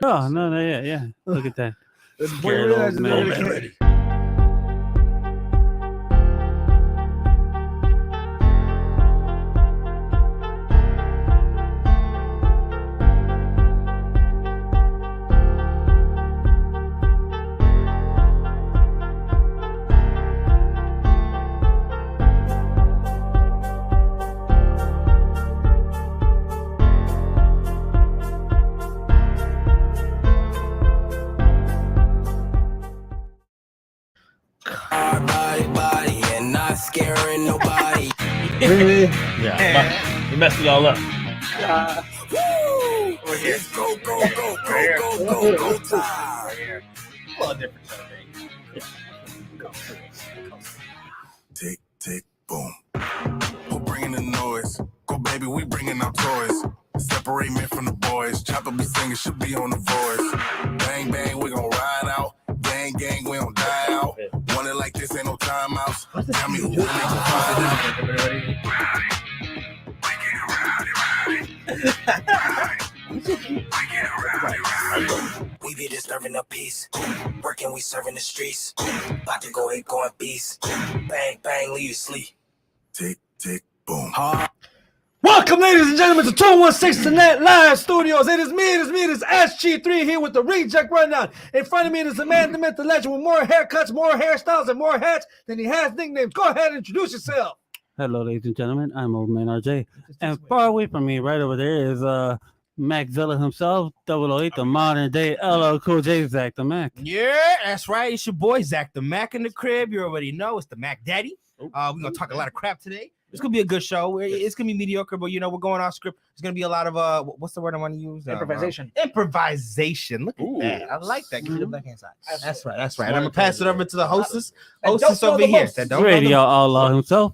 No, yeah. Look at that. Scared old man. Ready. Body, and not scaring nobody. Really? Yeah. He messed it all up. Woo! Let's go time. Right here. Well, a different kind of thing. Tick, tick, boom. Who bringing the noise? Go, baby, we bringing our toys. Separate men from the boys. Chopper be singing, should be on the voice. Bang, bang, we gon' ride out. Gang, gang, we don't die out. Want it like this, ain't no timeouts. Tell me who we can find out. We be disturbing the peace. Working, we serving the streets. About to go ape, going beast. Bang, bang, leave you sleep. Tick, tick, boom. Welcome, ladies and gentlemen, to 216 Net Live Studios. It is me, it is SG3 here with the ReJect Rundown. In front of me is the man, the myth, the legend, with more haircuts, more hairstyles, and more hats than he has nicknames. Go ahead and introduce yourself. Hello, ladies and gentlemen. I'm Old Man RJ. And far away from me, right over there, is Mac Zilla himself, 008, the modern day LL Cool J, Zach the Mac. Yeah, that's right. It's your boy, Zach the Mac in the crib. You already know it's the Mac Daddy. We're going to talk a lot of crap today. It's going to be a good show. It's going to be mediocre, but, we're going off script. It's going to be a lot of, what's the word I want to use? Improvisation. Improvisation. Look at that. I like that. Give me the backhand hand side. That's right. And I'm going to pass it over to the hostess. Hostess over here. Radio outlaw himself.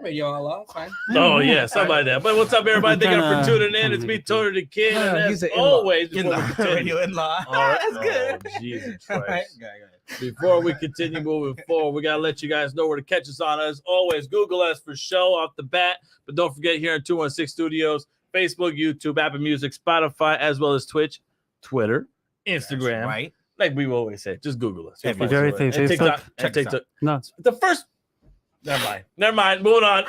Radio outlaw. Fine. Oh, yeah, something like that. But what's up, everybody? Thank you for tuning in. It's me, Tony the Kid. And as always, radio in-law. All right. That's good. Oh, Jesus Christ. Right. Before we continue moving forward, we got to let you guys know where to catch us on. As always, Google us for show off the bat. But don't forget, here in 216 Studios, Facebook, YouTube, Apple Music, Spotify, as well as Twitch, Twitter, Instagram. Right. Like we always say, just Google us. Everything. And TikTok. Check us out. No. The first. Never mind. Moving along.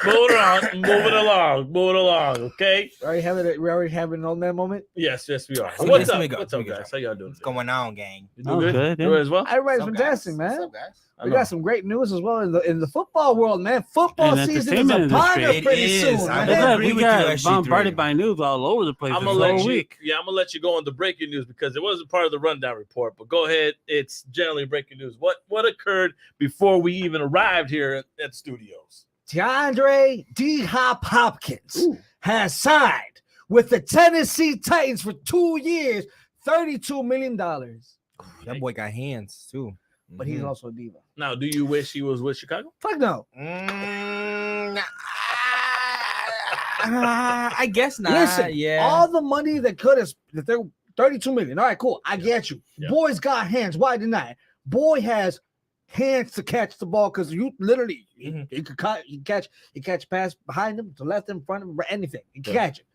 Okay. We already having an old man moment. Yes, we are. So What's let up? me go. What's up, guys? How y'all doing? What's going on, gang? You doing good? Yeah. You as well? Everybody's What's up, fantastic, guys? man. What's up, guys? We got some great news as well in the football world, man. Football And season is entertainment upon us industry. pretty It soon. is. man. I agree We with you, got SG3. bombarded by news all over the place I'm this gonna let whole you. week. Yeah, I'm gonna let you go on the breaking news because it wasn't part of the rundown report. But go ahead. It's generally breaking news. What occurred before we even arrived here at studios? DeAndre D-Hop Hopkins has signed with the Tennessee Titans for 2 years, $32 million. That boy got hands, too. But he's also a diva. Now, do you wish he was with Chicago? Fuck no. I guess not. Listen, yeah. all the money that could have, that they're 32 million. All right, cool. I get you. Yeah. Boy's got hands. Why deny? Boy has hands to catch the ball because you literally he could catch pass behind him, to left him, front him, anything. He can catch it.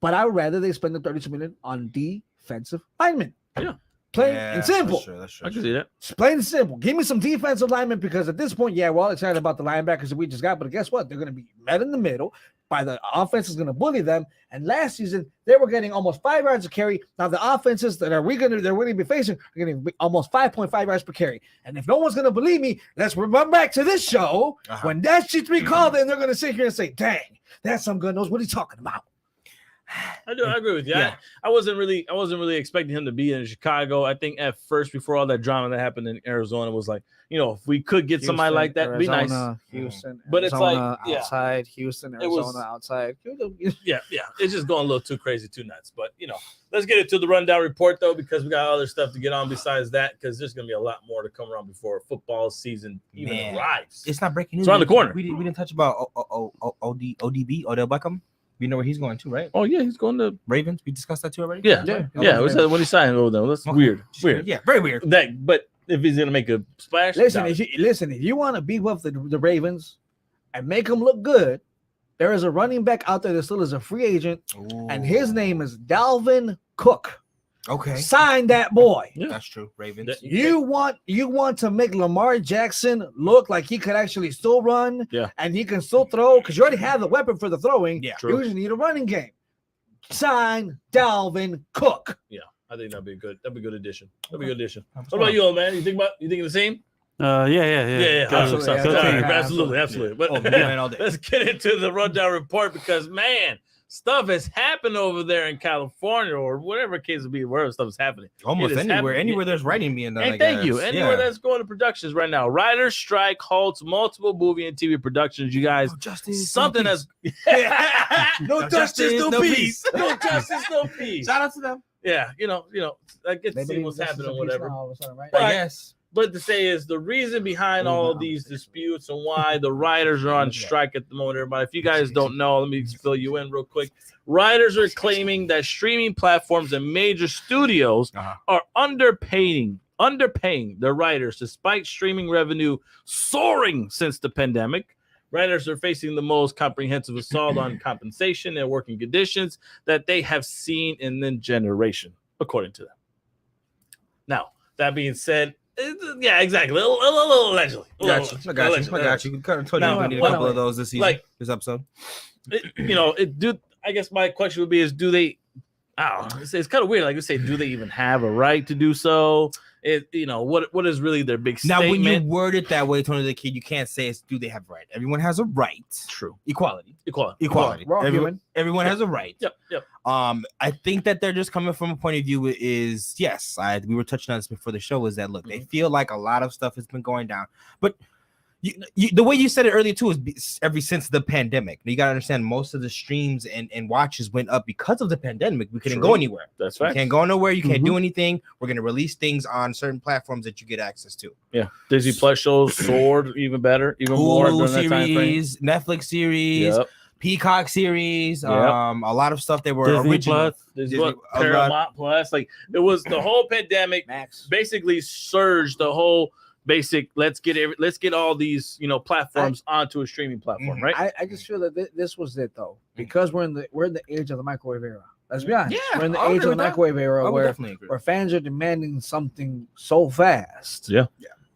But I would rather they spend the 32 million on defensive linemen. Yeah. Plain and simple. That's true. I can see that. It's plain and simple. Give me some defensive linemen because at this point, we're all excited about the linebackers that we just got. But guess what? They're going to be met in the middle. By the offense is going to bully them. And last season, they were getting almost 5 yards a carry. Now the offenses that they're going to be facing are getting almost 5.5 yards per carry. And if no one's going to believe me, let's run back to this show when that G3 called in. They're going to sit here and say, "Dang, that's some good knows what he's talking about." I agree with you. Yeah. I wasn't really expecting him to be in Chicago. I think at first, before all that drama that happened in Arizona, was like, if we could get somebody like that, it'd be nice. Houston, But it's like, outside. Houston, Arizona, outside. Yeah. It's just going a little too crazy, too nuts. But let's get into the rundown report though, because we got other stuff to get on besides that. Because there's gonna be a lot more to come around before football season even arrives. It's not breaking news. It's around the corner. We didn't touch about ODB, Odell Beckham. We know where he's going to, right? Oh yeah, he's going to Ravens. We discussed that too already. Yeah. We said when he signed over there. That's weird. Yeah, very weird. But if he's gonna make a splash, Listen, if you want to beef up the Ravens and make them look good, there is a running back out there that still is a free agent, and his name is Dalvin Cook. Okay. Sign that boy. Yeah. That's true. Ravens. You want to make Lamar Jackson look like he could actually still run, and he can still throw because you already have the weapon for the throwing. Yeah, you just need a running game. Sign Dalvin Cook. Yeah, I think that'd be a good addition. That'd be a good addition. What about you, old man? You think the same? Yeah. Absolutely. But all day. let's get into the rundown report because man, stuff has happened over there in California or whatever case would be, wherever stuff is happening. Almost anywhere there's writing being done. Hey, thank you. Anywhere that's going to productions right now. Writers' strike halts multiple movie and TV productions. You guys, something that's no justice, no peace. No justice, no peace. Shout out to them. Yeah, I get to see what's happening, whatever. Right? I guess. But to say is the reason behind all of these disputes and why the writers are on strike at the moment, everybody. If you guys don't know, let me fill you in real quick. Writers are claiming that streaming platforms and major studios are underpaying their writers despite streaming revenue soaring since the pandemic. Writers are facing the most comprehensive assault on compensation and working conditions that they have seen in the generation, according to them. Now, that being said, yeah, exactly. Allegedly. I got you. We kind of told you we need a couple of those this season, this episode. I guess my question would be: is do they? I don't know. It's kind of weird. Like you say, do they even have a right to do so? What is really their big statement? Now, when you word it that way, Tony the Kid, you can't say it's do they have a right. Everyone has a right. True. Equality. Everyone has a right. Yep. I think that they're just coming from a point of view is yes. We were touching on this before the show. Is that look? They feel like a lot of stuff has been going down, but. The way you said it earlier too is ever since the pandemic. You got to understand most of the streams and watches went up because of the pandemic. We couldn't go anywhere. That's right. You can't go nowhere. You can't do anything. We're going to release things on certain platforms that you get access to. Yeah. Disney Plus shows soared even better, even more during that time frame. Netflix series, Peacock series, a lot of stuff that were Disney original. Disney, Paramount Plus. Like it was the whole pandemic basically surged the whole basic let's get all these platforms onto a streaming platform, right? I just feel that this was it though, because we're in the age of the microwave era. Let's be honest. Yeah, we're in the age of the microwave era where fans are demanding something so fast. Yeah.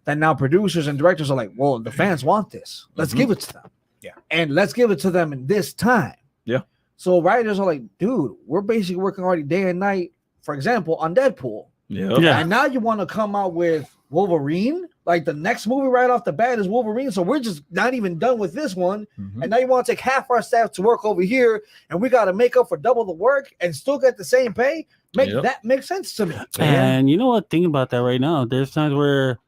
That now producers and directors are like, well, the fans want this. Let's give it to them. Yeah. And let's give it to them in this time. Yeah. So writers are like, dude, we're basically working already day and night, for example, on Deadpool. Yeah. And now you want to come out with Wolverine? Like the next movie right off the bat is Wolverine. So we're just not even done with this one. And now you want to take half our staff to work over here and we got to make up for double the work and still get the same pay. That makes sense to me. And you know what? Think about that right now. There's times where,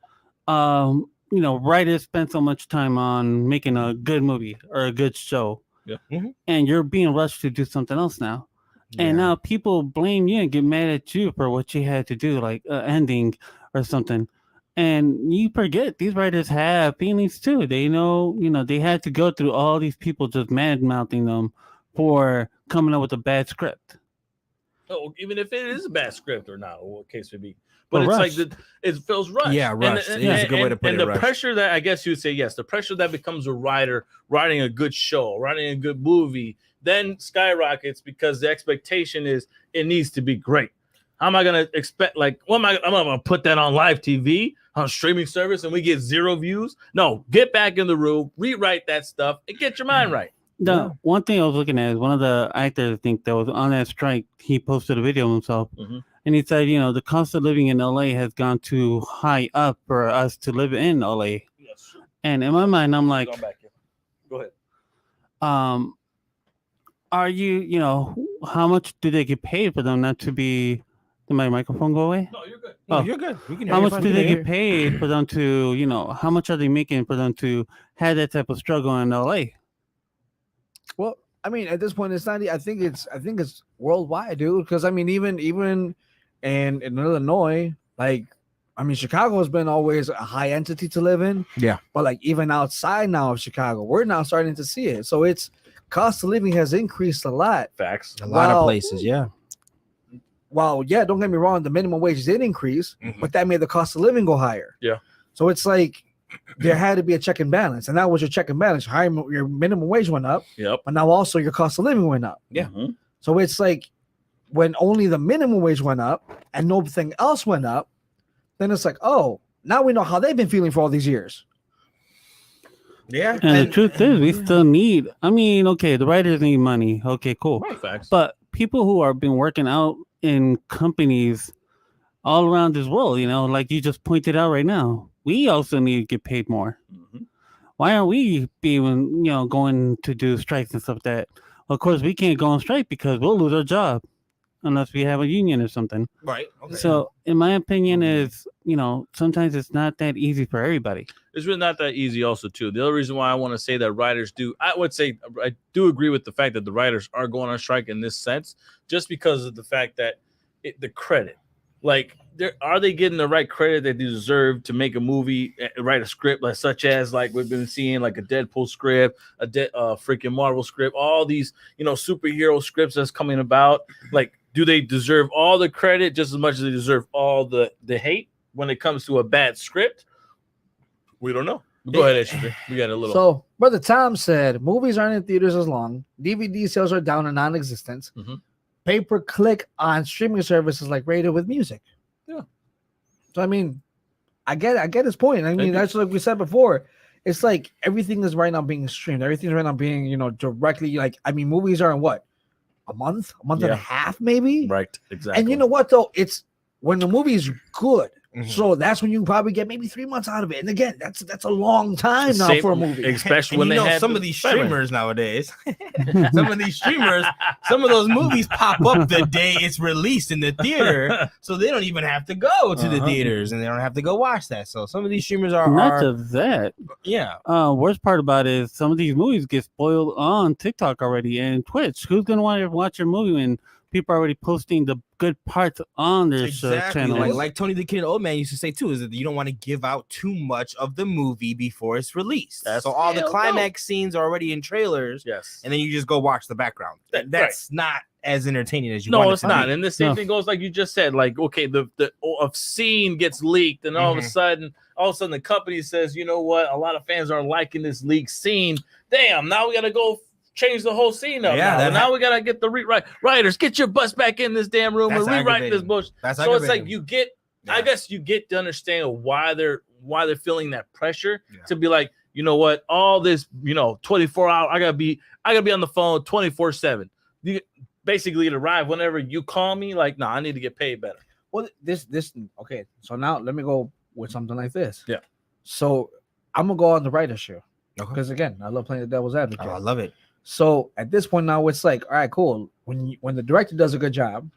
writers spend so much time on making a good movie or a good show. Yeah. And you're being rushed to do something else now. And now people blame you and get mad at you for what you had to do, like ending or something. And you forget these writers have feelings too. They know, they had to go through all these people just mad mouthing them for coming up with a bad script. Oh, even if it is a bad script or not, or what case would be. But it's like it feels rushed. Yeah, rushed. That's a good way to put it. And the pressure that I guess you would say, yes, the pressure that becomes a writer writing a good show, writing a good movie, then skyrockets because the expectation is it needs to be great. How am I going to expect, I'm going to put that on live TV, on streaming service, and we get 0 views? No, get back in the room, rewrite that stuff, and get your mind right. One thing I was looking at is one of the actors, I think, that was on that strike, he posted a video of himself, and he said, the cost of living in LA has gone too high up for us to live in LA. Yes. And in my mind, I'm like, go ahead. Are you, how much do they get paid for them not to be... Did my microphone go away? No, you're good. Oh, you're good. We can how much do they get paid for them to, how much are they making for them to have that type of struggle in LA? Well, I mean, at this point, it's not. I think it's worldwide, dude. Because I mean, even in Illinois, Chicago has been always a high entity to live in. Yeah. But like even outside now of Chicago, we're now starting to see it. So it's cost of living has increased a lot. Facts. A lot of places, yeah. Well, yeah, don't get me wrong, the minimum wage did increase, but that made the cost of living go higher. Yeah. So it's like there had to be a check and balance, and that was your check and balance. Your minimum wage went up, but now also your cost of living went up. Yeah. So it's like when only the minimum wage went up and nothing else went up, then it's like, oh, now we know how they've been feeling for all these years. Yeah. And the truth is, we still need. I mean, okay, the writers need money. Okay, cool. Facts. But people who are been working out in companies all around this world, like you just pointed out right now, we also need to get paid more. Mhm. Why aren't we being, going to do strikes and stuff like that? Of course, we can't go on strike because we'll lose our job unless we have a union or something. Right. Okay. So, in my opinion, is sometimes it's not that easy for everybody. It's really not that easy also too. The other reason why I want to say that writers do, I would say I do agree with the fact that the writers are going on strike in this sense, just because of the fact that the credit, like are they getting the right credit that they deserve to make a movie, write a script like such as like we've been seeing like a Deadpool script, a freaking Marvel script, all these superhero scripts that's coming about. Like, do they deserve all the credit just as much as they deserve all the hate when it comes to a bad script? We don't know. Go ahead, Ashley. We got a little. So, Brother Tom said, movies aren't in theaters as long. DVD sales are down to non-existent. Mhm. Pay-per-click on streaming services like radio with music. Yeah. So, I mean, I get his point. I mean, that's like we said before. It's like everything is right now being streamed. Everything's right now being, directly like, I mean, movies are in what? A month and a half, maybe? Right. Exactly. And you know what, though? It's when the movie is good. Mhm. So that's when you probably get maybe 3 months out of it. And again, that's a long time now for a movie. Especially And when you they know, had some the of these streaming. streamers nowadays, some of those movies pop up the day it's released in the theater, so they don't even have to go to the theaters and they don't have to go watch that. So some of these streamers Not are just that. yeah. Worst part about it is some of these movies get spoiled on TikTok already and Twitch. Who's gonna want to watch your movie when people are already posting the good parts on their channels? Like Tony the Kid Old Man used to say too, is that you don't want to give out too much of the movie before it's released. So all the climax scenes are already in trailers. Yes. And then you just go watch the background. That's not as entertaining as you No, want it's not. And the same thing goes like you just said. Like, okay, the scene gets leaked, and all of a sudden the company says, you know what? A lot of fans aren't liking this leaked scene. Damn, now we gotta go change the whole scene up. Yeah, now we gotta get the writers, get your butts back in this damn room and rewrite this bullshit. So it's like you get, I guess you get to understand why they're feeling that pressure to be like, you know what, all this, 24 hours, I gotta be on the phone 24/7. Basically to arrive whenever you call me, like, no, I need to get paid better. Well, this okay. So now let me go with something like this. Yeah. So I'm gonna go on the writer's show Okay. because again, I love playing the devil's advocate. Oh, I love it. So at this point now, it's like, all right, cool. When the director does a good job,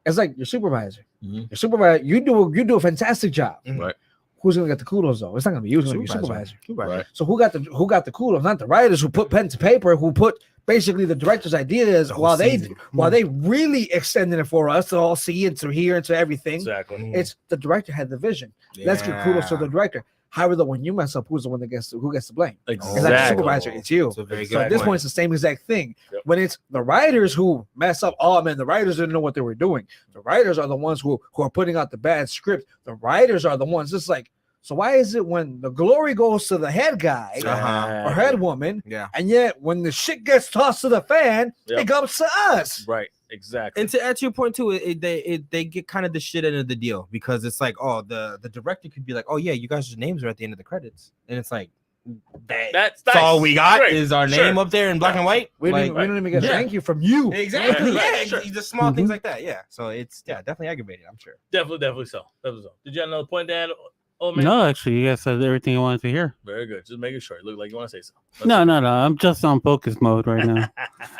it's like your supervisor. Mhm. Your supervisor, you do a fantastic job. Right. Who's gonna get the kudos though? It's not gonna be you. It's gonna be your supervisor. Right. So who got the kudos? Not the writers who put pen to paper, who put basically the director's ideas while they really extended it for us to all see and to hear and to everything. Exactly. It's the director had the vision. Let's give kudos to the director. However, when you mess up, who's the one that gets the blame? Exactly. It's like the supervisor, it's you. It's a very So good at this point. point, it's the same exact thing. Yep. When it's the writers who mess up, oh man, the writers didn't know what they were doing. The writers are the ones who are putting out the bad script. The writers are the ones. It's like, so why is it when the glory goes to the head guy or head woman, and yet when the shit gets tossed to the fan, it comes to us? Right. Exactly. And to add to your point too, they get kind of the shit end of the deal because it's like, oh, the director could be like, oh yeah, you guys' names are at the end of the credits, and it's like that's all we got is our name up there in black and white. We don't even get a thank you from you. Exactly. Right. Yeah, just small things like that. Yeah. So it's definitely aggravating, I'm sure. Definitely so. Did you have another point, Dad? Oh man. No, actually, you guys said everything I wanted to hear. Very good. Just making sure. Look like you want to say something. No. I'm just on focus mode right now.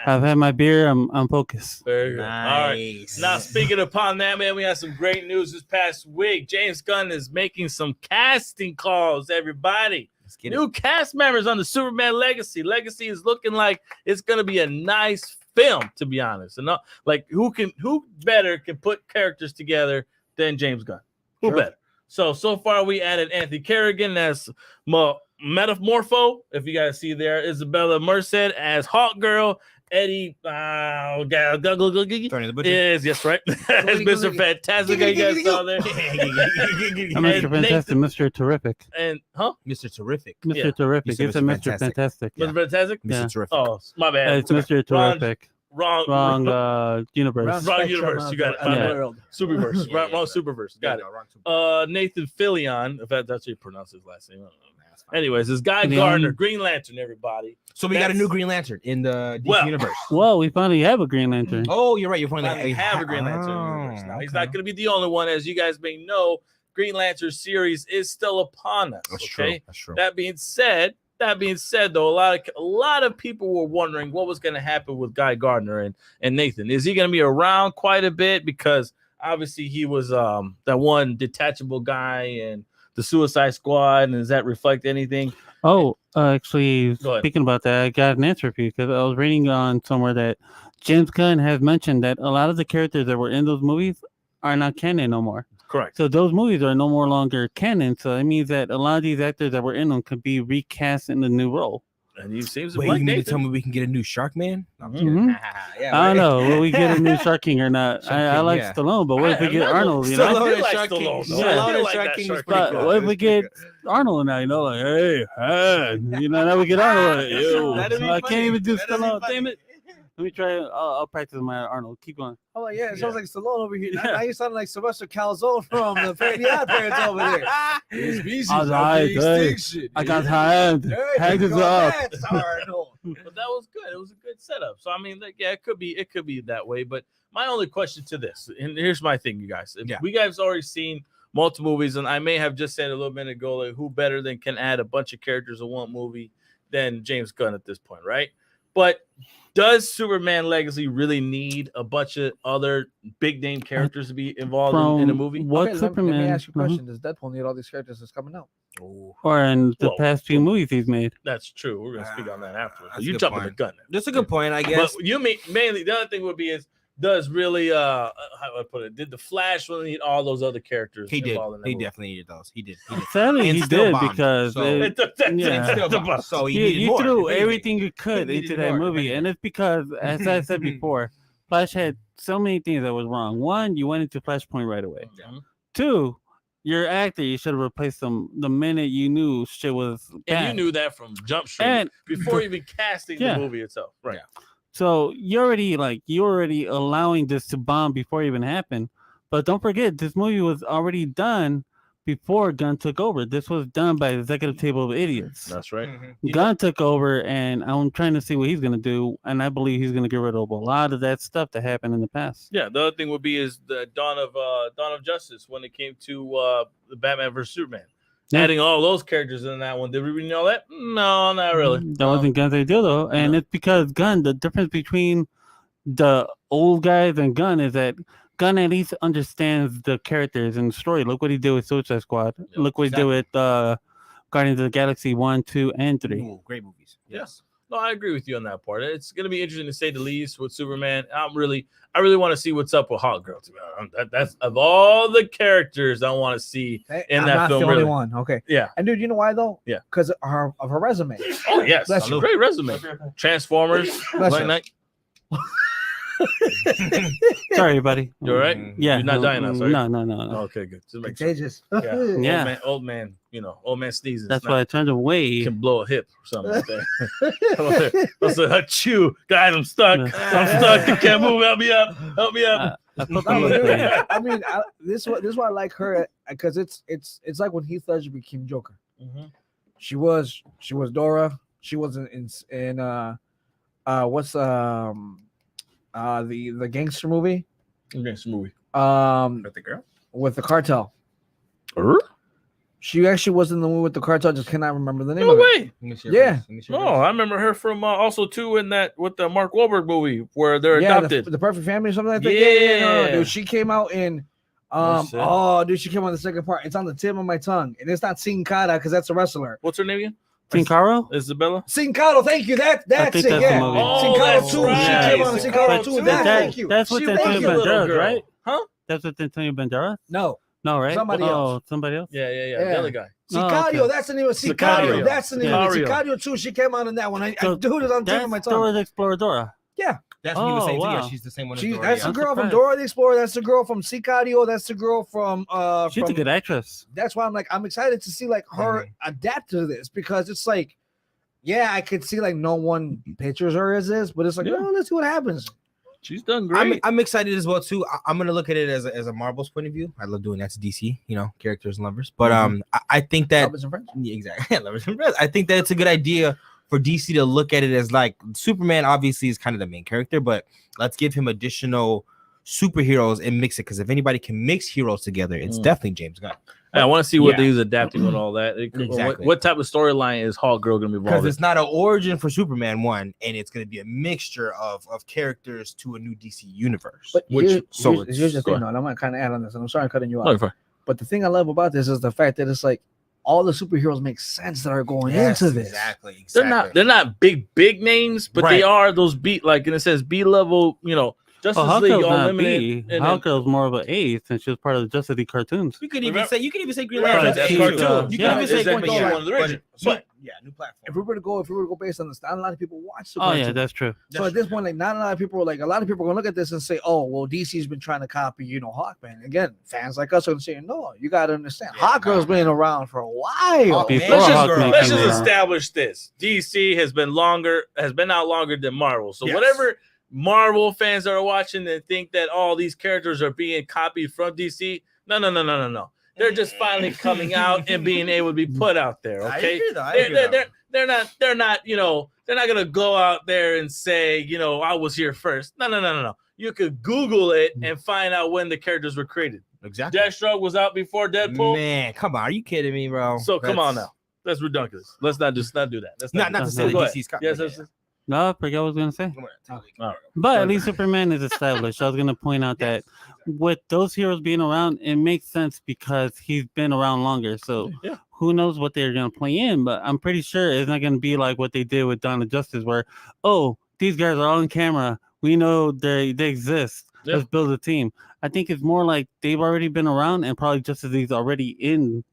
I've had my beer. I'm focused. Very good. All right. Now, speaking upon that, man, we had some great news this past week. James Gunn is making some casting calls, everybody. New cast members on the Superman Legacy. Legacy is looking like it's going to be a nice film, to be honest. And like who better can put characters together than James Gunn? Who better? So far we added Anthony Kerrigan as Metamorpho. If you guys see there, Isabella Merced as Hawk Girl. Eddie Tony the Butcher. Yes, right. As Mr. Fantastic, you guys saw there. I'm Mr. Fantastic, Mr. Terrific. And Mr. Terrific. Mr. Terrific. It's a Mr. Fantastic. Mr. Fantastic? Mr. Terrific. Oh, my bad. It's Mr. Terrific. Wrong universe. Wrong universe. You got it. Yeah. World. Superverse. Yeah, Wrong Superverse. Got it. Nathan Fillion, if that's how you pronounce his last name. I don't know. Anyways, this Guy Fillion. Gardner, Green Lantern, everybody. So we got a new Green Lantern in the DC universe. Well, we finally have a Green Lantern. Oh, you're right. You're Finally finally have a Green Lantern universe now. He's okay. not going to be the only one, as you guys may know. Green Lantern series is still upon us. That's Okay, true. That's true. That being said, though, a lot of people were wondering what was going to happen with Guy Gardner and Nathan. Is he going to be around quite a bit? Because obviously he was that one detachable guy in the Suicide Squad, and does that reflect anything? Oh, actually, Go ahead. speaking about that, I got an answer for you because I was reading on somewhere that James Gunn has mentioned that a lot of the characters that were in those movies are not canon no more. Correct. So those movies are no more longer canon. So it means that a lot of these actors that were in them could be recast in the new role. And he seems to Wait, like you mean to Nathan. tell me we can get a new Shark Man? Mhm. Yeah, I don't know. Will we get a new Shark King or not? Shark I King, like yeah. Stallone, but what if we get Arnold? You I know, Stallone did and like Shark King. Stallone, though. Yeah. I did Stallone and like Shark that King Shark was King. pretty but good. what if we get Arnold now? You know, like, hey, Han. You know, now we get Arnold. Like, ew. That'd be I funny. can't even do That'd be Stallone. funny. Damn it. Let me try. I'll practice my Arnold. Keep going. Oh yeah, it sounds like Stallone over here. Yeah. Now you sound like Sylvester Calzone from the Family Odd Parents over there. His species All right, of the hey, extinction. I got hand. Hey, Hand you is got up. that, Arnold. But that was good. It was a good setup. So I mean, like, yeah, it could be that way. But my only question to this, and here's my thing, you guys. Yeah. We guys already seen multiple movies, and I may have just said a little minute ago, like, who better than can add a bunch of characters in one movie than James Gunn at this point, right? But does Superman Legacy really need a bunch of other big name characters to be involved in a movie? What Okay, Superman? let me ask you a Mhm. question. Does Deadpool need all these characters that's coming out? Or in the Well, past few movies he's made. That's true. We're gonna speak on that afterwards. That's a You good jumping the point. gun. That's a good point, I guess. But you mean mainly the other thing would be is does really how do I put it? Did the Flash really need all those other characters? He did. involved in that He movie? definitely needed those. He did. He did. Sadly, And he still did bombed, because so- it- And still bombed. So he needed you more. threw if anything. everything you could He into needed that more, if movie, anything. and it's because, as I said before, Flash had so many things that was wrong. One, you went into Flashpoint right away. Yeah. Two, your actor, you should have replaced them the minute you knew shit was bad. And you knew that from Jump Street And before even casting Yeah. the movie itself. Right. so you're already allowing this to bomb before it even happened. But don't forget, this movie was already done before Gunn took over. This was done by the executive table of idiots. That's right. Gunn took over, and I'm trying to see what he's gonna do, and I believe he's gonna get rid of a lot of that stuff that happened in the past. Yeah. The other thing would be is the Dawn of Justice when it came to the Batman versus Superman. Yeah. Adding all those characters in that one. Did we really know that? No, not really. That wasn't Gunn's idea though, and it's because Gunn. The difference between the old guys and Gunn is that Gunn at least understands the characters and the story. Look what he did with Suicide Squad. Yeah, Look what he did with Guardians of the Galaxy 1, 2, and 3. Ooh, great movies. Yes. No, I agree with you on that part. It's going to be interesting to say the least with Superman. I really want to see what's up with Hawk Girl. That's of all the characters I want to see Hey, in I'm that not film. the only Really. one. Okay. Yeah. And dude, you know why though? Yeah. Because of her resume. Oh yes, Bless a you. great resume. Transformers. Bless Black you. Knight. Sorry, buddy. You all right? Yeah, You're not dying now, sorry. No. Okay, good. Just make sure. Contagious. Yeah. Yeah. Old man. Old man sneezes. That's Not- why I turned away. can blow a hip or something like that. I said, achoo, guys, I'm stuck. I'm stuck. I can't move. Help me up. Help me up. I put No, them but with dude, me. I mean, this is why I like her because it's like when Heath Ledger became Joker. Mhm. She was Dora. She was in what's the gangster movie Gangster movie. With the girl? with the cartel. She actually was in the movie with the cartel. Just cannot remember the name No of it. way. Let me see your Yeah. face. Let me see your No, face. I remember her from also too in that with the Mark Wahlberg movie where they're Yeah, adopted. the Perfect Family or something like that. Yeah. Dude, she came out in. That's it. Dude, she came on the second part. It's on the tip of my tongue, and it's not Sin Cara because that's a wrestler. What's her name again? Sin Caro? Isabella. Sin Cara, thank you. That's think it. that's the Yeah, movie. Oh, Sin Cara that's 2. right. She came on in Sin Sin Cara Cara 2. 2. Thank you. That's what She- Antonio thank you, little Banderas, girl. right? Huh? That's what Antonio Banderas? No, No, right? Somebody oh, else. somebody else? Yeah. Yeah. The other guy. Sicario. okay. That's the name of Sicario. Sicario. That's the name of it. Sicario. Sicario 2. She came out in that one. I So do it on the tip That's of my tongue. Dora the Exploradora. That's what he was Oh, saying too. Yeah, wow. she's the same one as She, Dora. that's yeah. the I'm girl from surprised. Dora the Explorer. That's the girl from Sicario. That's the girl from She's a from- good actress. That's why I'm excited to see like her adapt to this because it's like, yeah, I could see like no one pictures her as this, but it's like, Yeah. oh, let's see what happens. She's done great. I'm excited as well too. I'm gonna look at it as a Marvel's point of view. I love doing that to DC, characters and lovers. But I think that Lovers and friends. yeah, exactly, lovers and friends. I think that it's a good idea for DC to look at it as like Superman. Obviously, is kind of the main character, but let's give him additional superheroes and mix it. Because if anybody can mix heroes together, it's definitely James Gunn. I want to see what he's adapting with all that. Exactly. What type of storyline is Hawk Girl going to be Because involved in? it's not an origin for Superman 1, and it's going to be a mixture of characters to a new DC universe. But here's the go thing, ahead. though, and I'm gonna kind of add on this, and I'm sorry I'm cutting you off. No, you're fine. But the thing I love about this is the fact that it's like all the superheroes make sense that are going Yes, into this. exactly. They're not big names, but they Right. are those like in a sense B level, Justice Hawk League Girl's not Unlimited. B. Hawk Girl's more of an A since she was part of the Justice League cartoons. You could even say Green Right, Lantern. that's A, cartoon. too. You Yeah. can even say Exactly. Point Guard, One of the but- originals. but- new platform. If we were to go based on this, not a lot of people watch Oh Superman. yeah, that's true. So at this point, like not a lot of people are gonna look at this and say, "Oh, well, DC's been trying to copy, Hawkman." Again, fans like us are gonna say, "No, you got to understand, Yeah, Hawkgirl's been around for a while." Hawkman. Before Let's just, Hawkman let's came just around. establish this. DC has been out longer than Marvel. So Yes. whatever Marvel fans are watching and think that all these characters are being copied from DC, no. They're just finally coming out and being able to be put out there. I Okay, agree, though. I agree, though. they're not they're not gonna go out there and say I was here first. No. You could Google it and find out when the characters were created. Exactly. Deathstroke was out before Deadpool. Man, come on. Are you kidding me, bro? So come on now. That's ridiculous. Let's not do that. That's Not to say Go that ahead. DC's copy. Yes, yes. No, I forgot what I was gonna say. All But at least Superman is established. I was gonna point out that with those heroes being around, it makes sense because he's been around longer. So Yeah. who knows what they're gonna play in? But I'm pretty sure it's not gonna be like what they did with Dawn of Justice, where these guys are on camera. We know they exist. Yeah. Let's build a team. I think it's more like they've already been around and probably Justice League's already in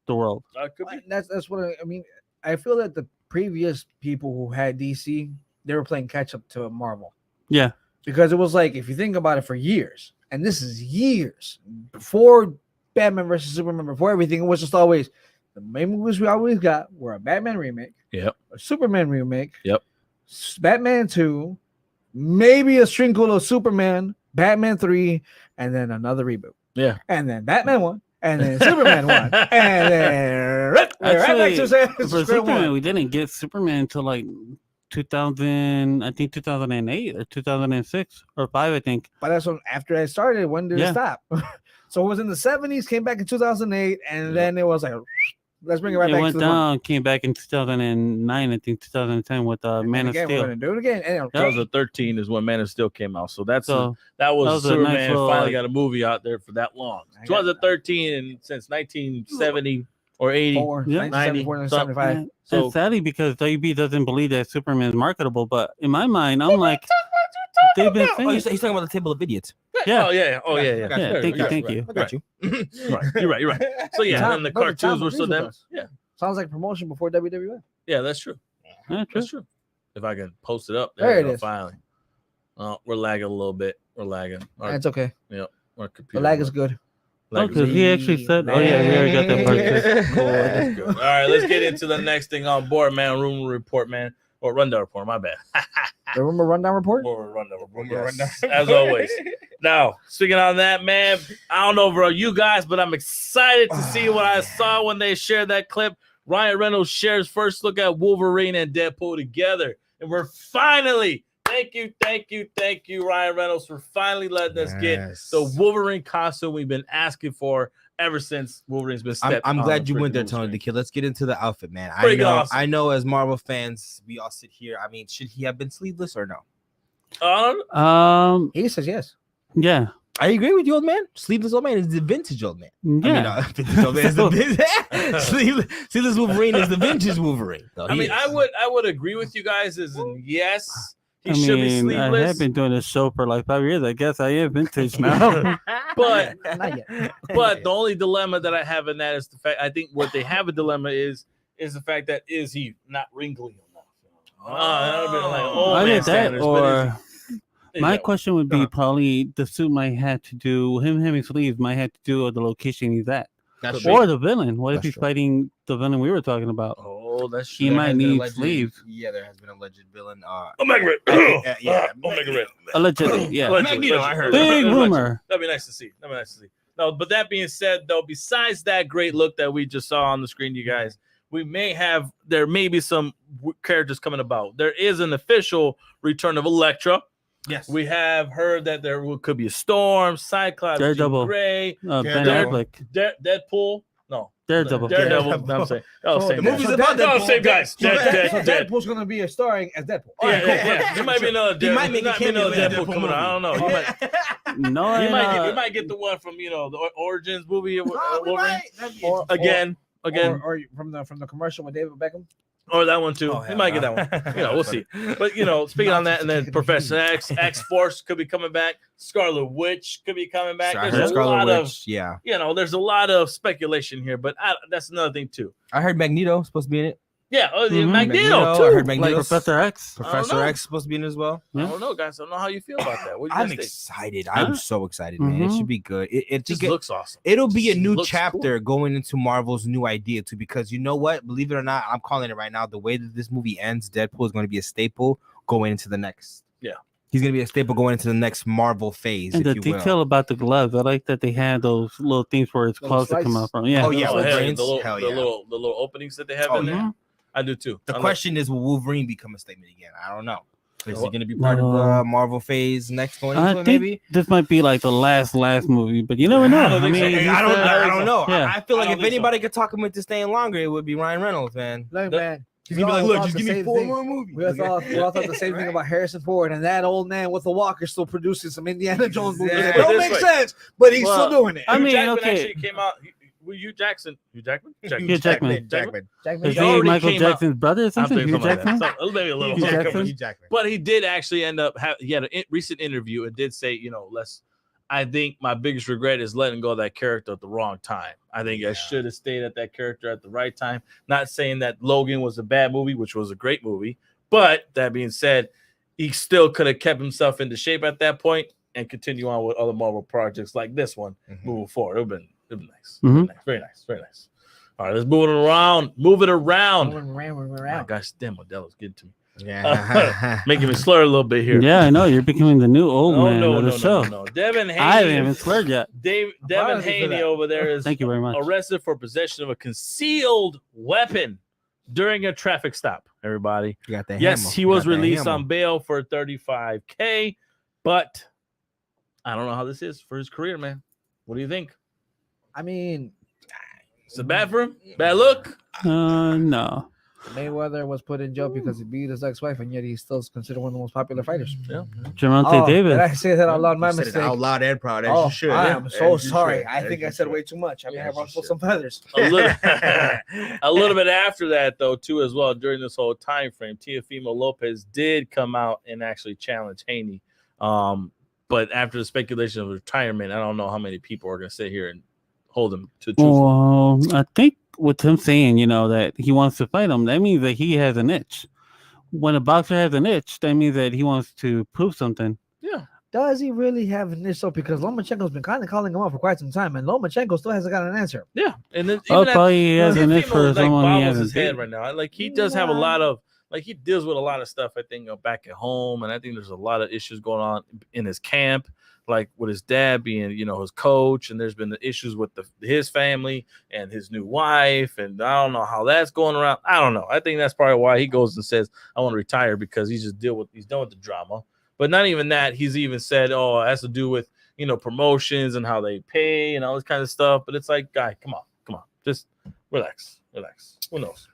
the world. Could be. That's what I mean. I feel that the previous people who had DC, they were playing catch up to Marvel. Yeah. Because it was like, if you think about it, for years, and this is years before Batman versus Superman, before everything, it was just always the main movies we always got were a Batman remake, Yep. a Superman remake, Yep. Batman 2, maybe a sprinkle of Superman, Batman 3, and then another reboot. Yeah. And then Batman 1, and then Superman 1, and then right back to For square Superman, one. we didn't get Superman until like 2000, I think 2008 or 2006 or 5, I think. But that's when, after I started, when did it stop? So it was in the 70s, came back in 2008, and then it was like, let's bring it right It back went to the down, came back in 2009, I think 2010 with Man of We're Steel. gonna do it again. And 2013 is when Man of Steel came out. So that So was was a Superman nice little, finally like- got a movie out there for that long. I got- 2013 and since 1970 or 80. 4, Yeah. 1974, 90, 75. And So- sadly, because WB doesn't believe that Superman is marketable, but in my mind, I'm like, they've been Oh, he's saying, talking about the table of idiots. yeah, Oh yeah. Yeah, thank you. I got you. Right. You're right. So yeah, Tom- and the brother, Tom cartoons were still agrees with them. us. Yeah. Sounds like promotion before WWF. Yeah, that's true. Yeah, true. That's true. If I can post it up, There you it go, is. Finally. Oh, we're lagging a little bit. We're lagging. Our That's okay. computer. The lag is good. Oh, because he actually said, oh yeah, we already got that part too. Cool. That's good. All right, let's get into the next thing on board, man. Rumor report, man. Or rundown report. My bad. The rumor rundown report. Rumor rundown report. Rumor Yes, rundown. as always. Now, speaking on that, man, I don't know about you guys, but I'm excited to see what I saw when they shared that clip. Ryan Reynolds shares first look at Wolverine and Deadpool together. And we're finally, thank you, Ryan Reynolds, for finally letting us get the Wolverine costume we've been asking for ever since Wolverine's been stepped I'm on glad the you went there, freaking Tony the movie Kid. Let's get into the outfit, man. Pretty awesome. I know as Marvel fans, we all sit here. I mean, should he have been sleeveless or no? screen. He says yes. Yeah, I agree with you, old man. Sleeveless old man is the vintage old man. yeah. Vintage old man is the sleeveless Wolverine is the vintage Wolverine. though. I He mean, is. I would agree with you guys as in yes, he I should be mean, I sleeveless. have been doing this show for like 5 years. I guess I am vintage now. But Not yet. but the only dilemma that I have in that is the fact I think what they have a dilemma is the fact that is he not wrinkly enough? That would've been like old Either man that standards, but or my yeah. question would be probably the suit might have to do him having sleeves might have to do with the location he's at. That's Could Or the villain. What if That's he's true. fighting the villain we were talking about? Oh, Oh, that's he true. might There has been need alleged- sleeves. Yeah, there has been alleged villain. Omega Red. Yeah, Omega Red. Allegedly, yeah. Magneto, I heard. Big rumor. That'd be nice to see. No, but that being said, though, besides that great look that we just saw on the screen, you guys, there may be some characters coming about. There is an official return of Elektra. Yes. We have heard that there could be a Storm, Cyclops, Daredevil. Jean Grey, Ben Daredevil. Affleck. Deadpool. No, Daredevil. Daredevil. No, I'm saying. Oh, So same the guys. movie's So about Deadpool- Deadpool. Same guys. So Dead. Deadpool's gonna be starring as Deadpool. All right, Yeah. There might be another. He might make a cameo in Deadpool Deadpool coming out. I don't know. movie. No, You and, might get the one from the Origins movie. Oh, we Wolverine. might. That'd be Or- Again. Or from the commercial with David Beckham. Or that one too. Oh, He hell might get no. that one. We'll see. But speaking on that, and then Professor X, X-Force could be coming back. Scarlet Witch could be coming back. I heard There's a Scarlet lot of Witch. Yeah, there's a lot of speculation here, but that's another thing too. I heard Magneto supposed to be in it. Yeah, Mhm. Magneto I too. heard like Magneto. Professor X. I don't Professor know. X supposed to be in it as well. I don't know, guys. I don't know how you feel about that. What do you I'm guys think? excited. Huh? I'm so excited, man. It Mhm. should be good. It Just think looks awesome. it'll be a Just new looks chapter going into Marvel's new idea too. Because you know what? Believe it or not, I'm calling it right now. The way that this movie ends, Deadpool is going to be a staple going into the next. Yeah. He's going to be a staple going into the next Marvel phase. And the if you detail will. about the gloves, I like that they had those little things where it's Little close to come slices. out from. Yeah. Oh, yeah, Oh, with hell, brains? the little, Hell the yeah. little openings that they have Oh, in there. Mhm. I do too. The I like- question is, will Wolverine become a statement again? I don't know. Is he Well, going to be part of the Marvel phase next going I into it, think maybe? this might be like the last movie, but you never know. I don't think so. mean, Hey, I don't know. Yeah. I feel I like don't if think so. anybody could talk him into staying longer, it would be Ryan Reynolds, man. Look, That- man. He's gonna be like, We look, all just thought give the me same 4 thing. more movies. We all thought the same thing about Harrison Ford, and that old man with the walker still producing some Indiana Jones movies. Yeah. It don't This make way. sense, but he's Well, still doing it. I Hugh mean, Jackman okay. actually came out. Hugh Jackman? Hugh Jackman. Jackman. Is He he already Michael came out- Jackson's brother or I'm something? thinking Hugh something like Jackman? that. Maybe a little. Hugh something. Jackman? But he did actually end up. He had a recent interview. It did say, I think my biggest regret is letting go of that character at the wrong time. I think I should have stayed at that character at the right time. Not saying that Logan was a bad movie, which was a great movie. But that being said, he still could have kept himself into shape at that point and continue on with other Marvel projects like this one moving forward. It would have been nice. Mhm. Very nice. Very nice. All right, let's move it around. Move it around. Moving My around. gosh, damn, Modelo's getting to me. Yeah. Making me slur a little bit here. Yeah, I know. You're becoming the new old Oh, man no, of no, the show. no. Devin Haney. I haven't even slurred yet. Devin Apologies for Haney that. over there is Thank you very much. arrested for possession of a concealed weapon during a traffic stop. Everybody. You got that Yes, hammer. he You was got that released hammer. on bail for $35K, but I don't know how this is for his career, man. What do you think? I mean, Is it bad for him? Bad look? No. Mayweather was put in jail because he beat his ex-wife, and yet he's still considered one of the most popular fighters. Yeah. Gervonta Did Davis. I say that out loud? My You said it mistake. out loud and proud. As Oh, you should. I Yeah. am As so you sorry. should. I As think you I said should. way too much. I mean, Yes, I you rustled should. some feathers. A little bit after that, though, too, as well, during this whole time frame, Teofimo Lopez did come out and actually challenge Haney. But after the speculation of retirement, I don't know how many people are going to sit here and hold him to truth. Well, I think with him saying, that he wants to fight him, that means that he has an itch. When a boxer has an itch, that means that he wants to prove something. Yeah. Does he really have an issue? Because Lomachenko's been kind of calling him out for quite some time, and Lomachenko still hasn't got an answer. Yeah. And then Oh, even probably he has an itch Teofimo, for someone he bobbles hasn't his head dated. right now. Like, he does have a lot of, he deals with a lot of stuff, I think, back at home. And I think there's a lot of issues going on in his camp, like with his dad being, his coach. And there's been the issues with his family and his new wife. And I don't know how that's going around. I don't know. I think that's probably why he goes and says, I want to retire, because he's done with the drama. But not even that. He's even said, oh, it has to do with, promotions and how they pay and all this kind of stuff. But it's like, guy, come on. Just relax. Who knows?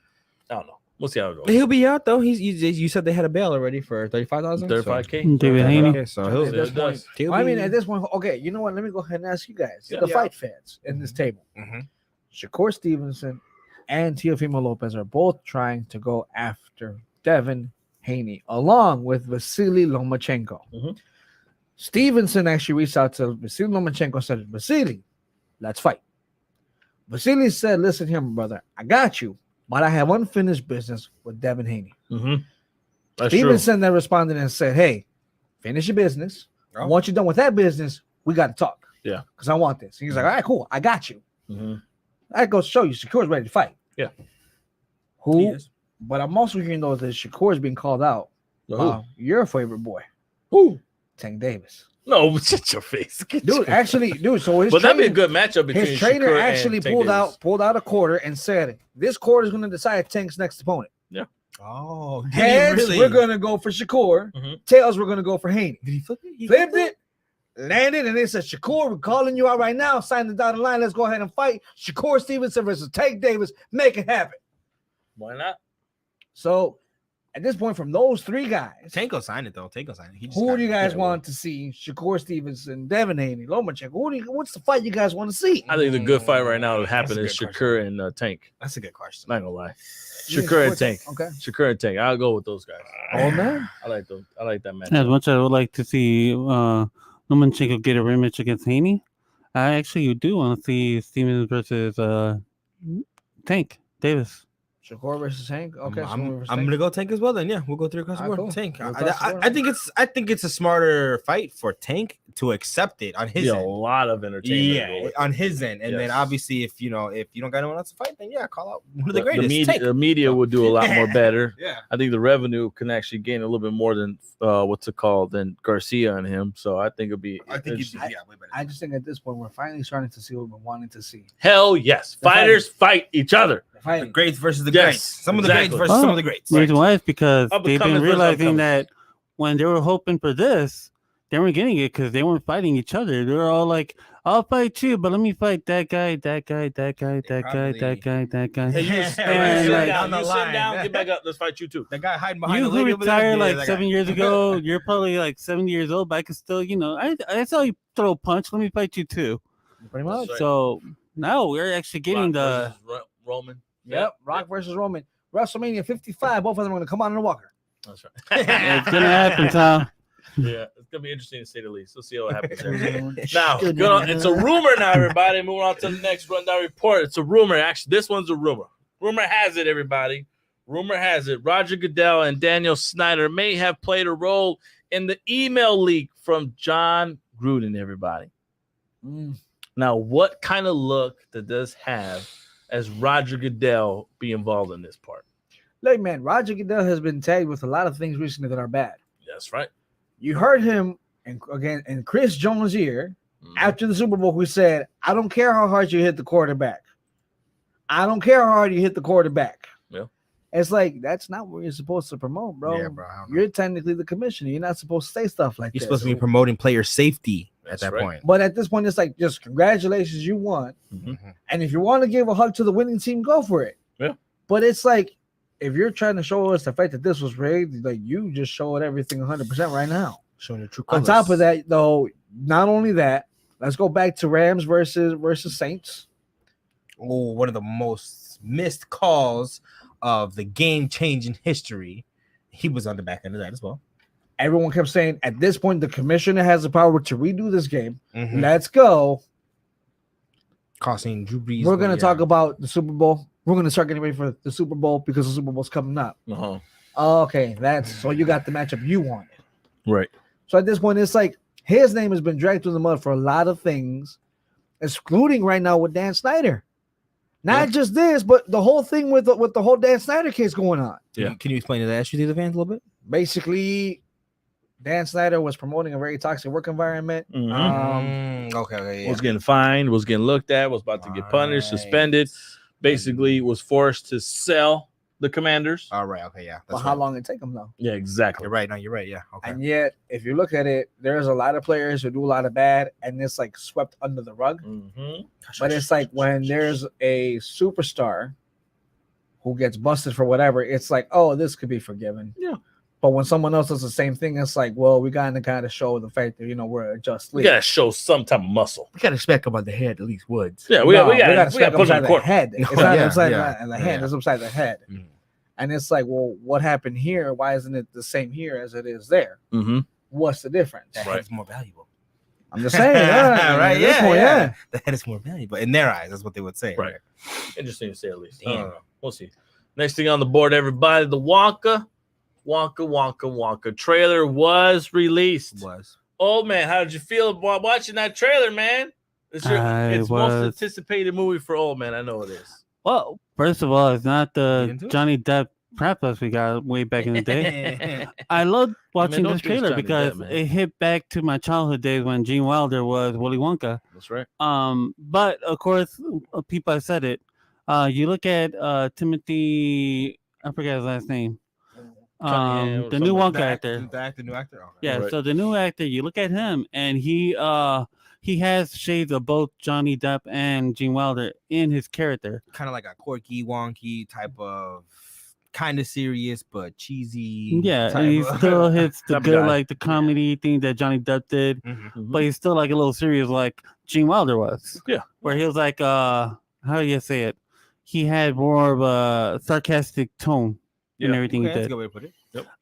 I don't know. We'll see how it goes. He'll be out though. You said they had a bail already for 35,000. 35K. David Haney. Okay, so he'll, At this point, he'll I mean, be- at this point, okay, you know what? Let me go ahead and ask you guys, Yeah. the fight fans in this table. Mhm. Shakur Stevenson and Teofimo Lopez are both trying to go after Devin Haney, along with Vasily Lomachenko. Mhm. Stevenson actually reached out to Vasily Lomachenko and said, Vasily, let's fight. Vasily said, listen here, my brother, I got you, but I have unfinished business with Devin Haney. Mm-hmm. That's true. Stevenson then responded and said, hey, finish your business. Oh. Once you're done with that business, we got to talk. Yeah. Because I want this. He's like, all right, cool. I got you. Mm-hmm. That goes to show you Shakur's ready to fight. Yeah. Who He is. But I'm also hearing though that Shakur is being called out. Your favorite boy, Who? Tank Davis. No, shut your face, Dude. Actually, so his but that'd be a trainer, good matchup between his trainer Shakur actually and Tank Davis. pulled out a quarter and said, "This quarter is going to decide Tank's next opponent." Yeah. Oh, did Heads, he really? we're going to go for Shakur. Mhm. Tails, we're going to go for Haney. Did he flip it? He Flipped it, landed, and they said, "Shakur, we're calling you out right now. Sign the dotted line. Let's go ahead and fight. Shakur Stevenson versus Tank Davis. Make it happen." Why not? So, at this point, from those three guys, Tanko signed it though. Tanko signed it. He just who got do you it. guys Yeah, want to see? Shakur Stevenson, Devin Haney, Lomachenko. What's the fight you guys want to see? I think the good fight right now would happen That's is a good Shakur and Tank. That's a good question. Not gonna lie. Yeah, Shakur and Tank. Okay. Shakur and Tank. I'll go with those guys. Oh man. I like them. I like that match. As much as I would like to see Lomachenko get a rematch against Haney, I actually do want to see Stevens versus Tank Davis. Shakur versus Tank. Okay. I'm gonna go Tank as well. Then yeah, we'll go 3 across the Alright, board. cool. Tank. We'll cross the board. I think it's a smarter fight for Tank to accept it on his Be a end. lot of entertainment. Yeah, on his end, and then Yes. obviously if you don't got anyone else to fight, then yeah, call out one of the The greatest. media, Tank. the media would do a lot more better. Yeah. I think the revenue can actually gain a little bit more than what's it called than Garcia and him. So I think it'll be. I think interesting. way better. I just think at this point we're finally starting to see what we're wanting to see. Hell yes, They're fighters fight each other. The The fighting. greats versus the Yes, greats. Some of the greats exactly. versus some of the greats. The reason why is because Up and they've coming been versus realizing upcoming. that when they were hoping for this, they weren't getting it because they weren't fighting each other. They were all like, "I'll fight you, but let me fight that guy, that guy, that guy, that guy, that guy, that guy." Hey, you, Yeah, sit like, down. down You the sit line. down. Get back up. Let's fight you too. The guy hiding behind You the who lady over there. retired Yeah, like that 7 guy. years ago, you're probably like 70 years old, but I can still, I saw you throw a punch. Let me fight you too. Pretty much. That's right. So now we're actually getting Rock the. versus Roman. Yep. Rock versus Roman. WrestleMania 55. Both of them are going to come on in a walker. That's right. It's gonna happen, Tom. Yeah, it's gonna be interesting to say the least. We'll see what happens there. Now, it's a rumor now, everybody. Moving on to the next rundown report. It's a rumor. Actually, this one's a rumor. Rumor has it, everybody. Rumor has it. Roger Goodell and Daniel Snyder may have played a role in the email leak from John Gruden, everybody. Now, what kind of look does this have as Roger Goodell be involved in this part? Look, man, Roger Goodell has been tagged with a lot of things recently that are bad. That's right. You heard him in Chris Jones' ear after the Super Bowl, who said, "I don't care how hard you hit the quarterback. I don't care how hard you hit the quarterback." Yeah. It's like, that's not what you're supposed to promote, bro. Yeah, bro. I don't know. You're technically the commissioner. You're not supposed to say stuff like You're that. supposed to be promoting player safety at That's that right. point. But at this point, it's like, just congratulations, you won. Mhm. And if you want to give a hug to the winning team, go for it. Yeah. But it's like, if you're trying to show us the fact that this was rigged, like, you just showed everything 100% right now. Showing the true On colors. top of that, though, not only that, let's go back to Rams versus Saints. Oh, one of the most missed calls of the game-changing history. He was on the back end of that as well. Everyone kept saying, at this point, the commissioner has the power to redo this game. Mhm. Let's go. Costing Drew Brees. We're going to talk about the Super Bowl. We're going to start getting ready for the Super Bowl because the Super Bowl's coming up. Uh-huh. Okay, that's so you got the matchup you wanted. Right. So at this point, it's like his name has been dragged through the mud for a lot of things, excluding right now with Dan Snyder. Not just this, but the whole thing with the whole Dan Snyder case going on. Yeah. Can you explain to the issue to the fans a little bit? Basically, Dan Snyder was promoting a very toxic work environment. Mhm. Okay, yeah. Was getting fined, was getting looked at, was about to get punished, suspended. Basically, was forced to sell the Commanders. All right, okay, yeah. But That's how right. long it take him though? Yeah, exactly. You're right. No, you're right. Yeah. Okay. And yet, if you look at it, there's a lot of players who do a lot of bad, and it's like swept under the rug. Mm-hmm. But it's like when there's a superstar who gets busted for whatever, it's like, oh, this could be forgiven. Yeah. But when someone else does the same thing, it's like, well, we got to kind of show the fact that, we're a just We league. gotta show some type of muscle. We got to expect him on the head, at least Woods. Yeah, No, we gotta gotta put him upside in the court. head. It's No, not yeah, upside yeah, the hand. yeah. It's upside the head. Mhm. And it's like, well, what happened here? Why isn't it the same here as it is there? Mm-hmm. What's the difference? That Right. head is more valuable. I'm just saying, yeah, Right, at this yeah, point, yeah. The head is more valuable in their eyes. That's what they would say. Right. Interesting to say at least. I Damn. don't know. We'll see. Next thing on the board, everybody, the Wonka trailer was released. Was. Oh man, how did you feel about watching that trailer, man? It's most anticipated movie for old man. I know it is. Well, first of all, it's not You the into it? Johnny Depp Crap Plus we got way back in the day. I loved watching don't this treat trailer Johnny because Depp, man. it hit back to my childhood days when Gene Wilder was Willy Wonka. That's right. But of course, people have said it. You look at Timothy, I forget his last name. Cunningham or The new something. Wonka actor. The new actor. Okay. Yeah, Right. so the new actor, you look at him, and he has shades of both Johnny Depp and Gene Wilder in his character. Kind of like a quirky, wonky type of, kind of serious but cheesy. Yeah, type and he of- still hits the Type of good, guy. like the comedy thing that Johnny Depp did, Mhm. but he's still like a little serious, like Gene Wilder was. Yeah. Where he was like, how do you say it? He had more of a sarcastic tone in Yeah. everything Okay, he that's a did. good way to put it.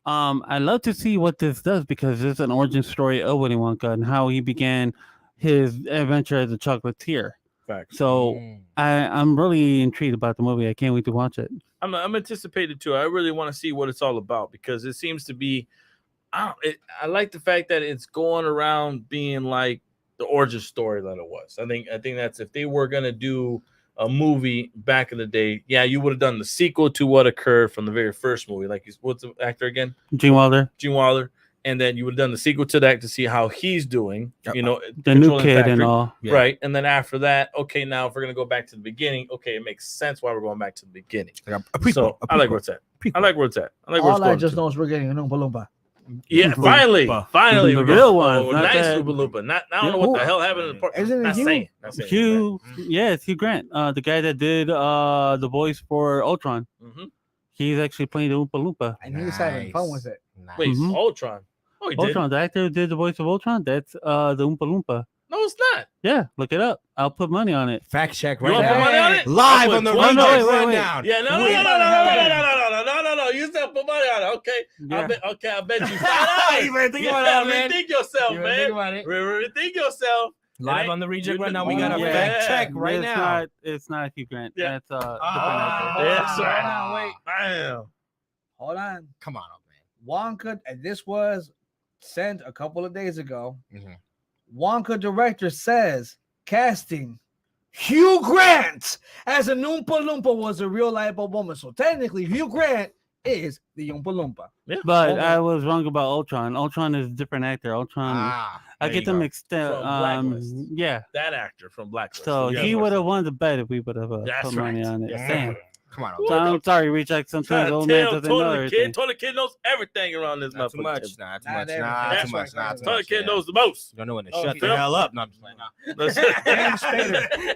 I love to see what this does because it's an origin story of Willy Wonka and how he began his adventure as a chocolatier. Facts. So Mm. I'm really intrigued about the movie. I can't wait to watch it. I'm anticipated too. I really want to see what it's all about because it seems to be. I like the fact that it's going around being like the origin story that it was. I think that's if they were gonna do a movie back in the day, yeah, you would have done the sequel to what occurred from the very first movie. Like, what's the actor again? Gene Wilder, Gene Wilder. And then you would have done the sequel to that to see how he's doing, you know, the new controlling kid, and factory. all. Yeah. Right. And then after that, okay, now if we're going to go back to the beginning, okay, it makes sense why we're going back to the beginning. Like a prequel. So a I like prequel. where it's at. Prequel. I like where it's at. I like where it's All I going just to. know is we're getting an Oompa Loompa. Yeah, finally. Loompa. Finally. The we real got- one, oh, not nice that- Oompa Loompa. Not, I don't know Yeah, what the who- hell happened in the park. Isn't it Not Hugh? saying. Not saying. Hugh, yes, Hugh Grant, the guy that did the voice for Ultron. Mhm. He's actually playing the Oompa Loompa. And he's having fun with it. Nice. Wait, Mhm. Ultron. Oh, he did. Ultron, the actor who did the voice of Ultron, that's the Oompa Loompa. No, it's not. Yeah, look it up. I'll put money on it. Fact check You right want to put now. money on it? Live I'll put on the 20 no, ReJect wait, wait. rundown. Yeah, no. You still put money on it. Okay. Yeah. I bet you You $5. better think about that, man. Rethink yourself, You better think man. about it. Rethink yourself. Live on the ReJect you- rundown. We got a yeah. fact check right it's now. It's not Hugh Grant. Yeah. That's different Ah. actor. Yes, sir. Now, wait. Damn. Hold on. Come on, up, Wonka, and this was sent a couple of days ago. Mhm. Wonka director says casting Hugh Grant as an Oompa Loompa was a real life woman. So technically, Hugh Grant is the Oompa Loompa. But Hold on. I was wrong about Ultron. Ultron is a different actor. Ultron, Ah, I there get you them go. mixed up. From Blacklist. Yeah. That actor from Blacklist. So Yeah, he of would have course. won the bet if we would have That's put money right. on it. Yeah. Damn. Come on, So I'm sorry, Reject. Trying Sometimes to old man tell doesn't know Tony the everything. kid. Tony the kid knows everything around this not too motherfucker. much. Not too Not much. everything. Not That's too much. right. Not too Tony the much. kid yeah. knows the most. You don't know when to Oh, shut he the does. hell up. No, I'm just playing. James Spader.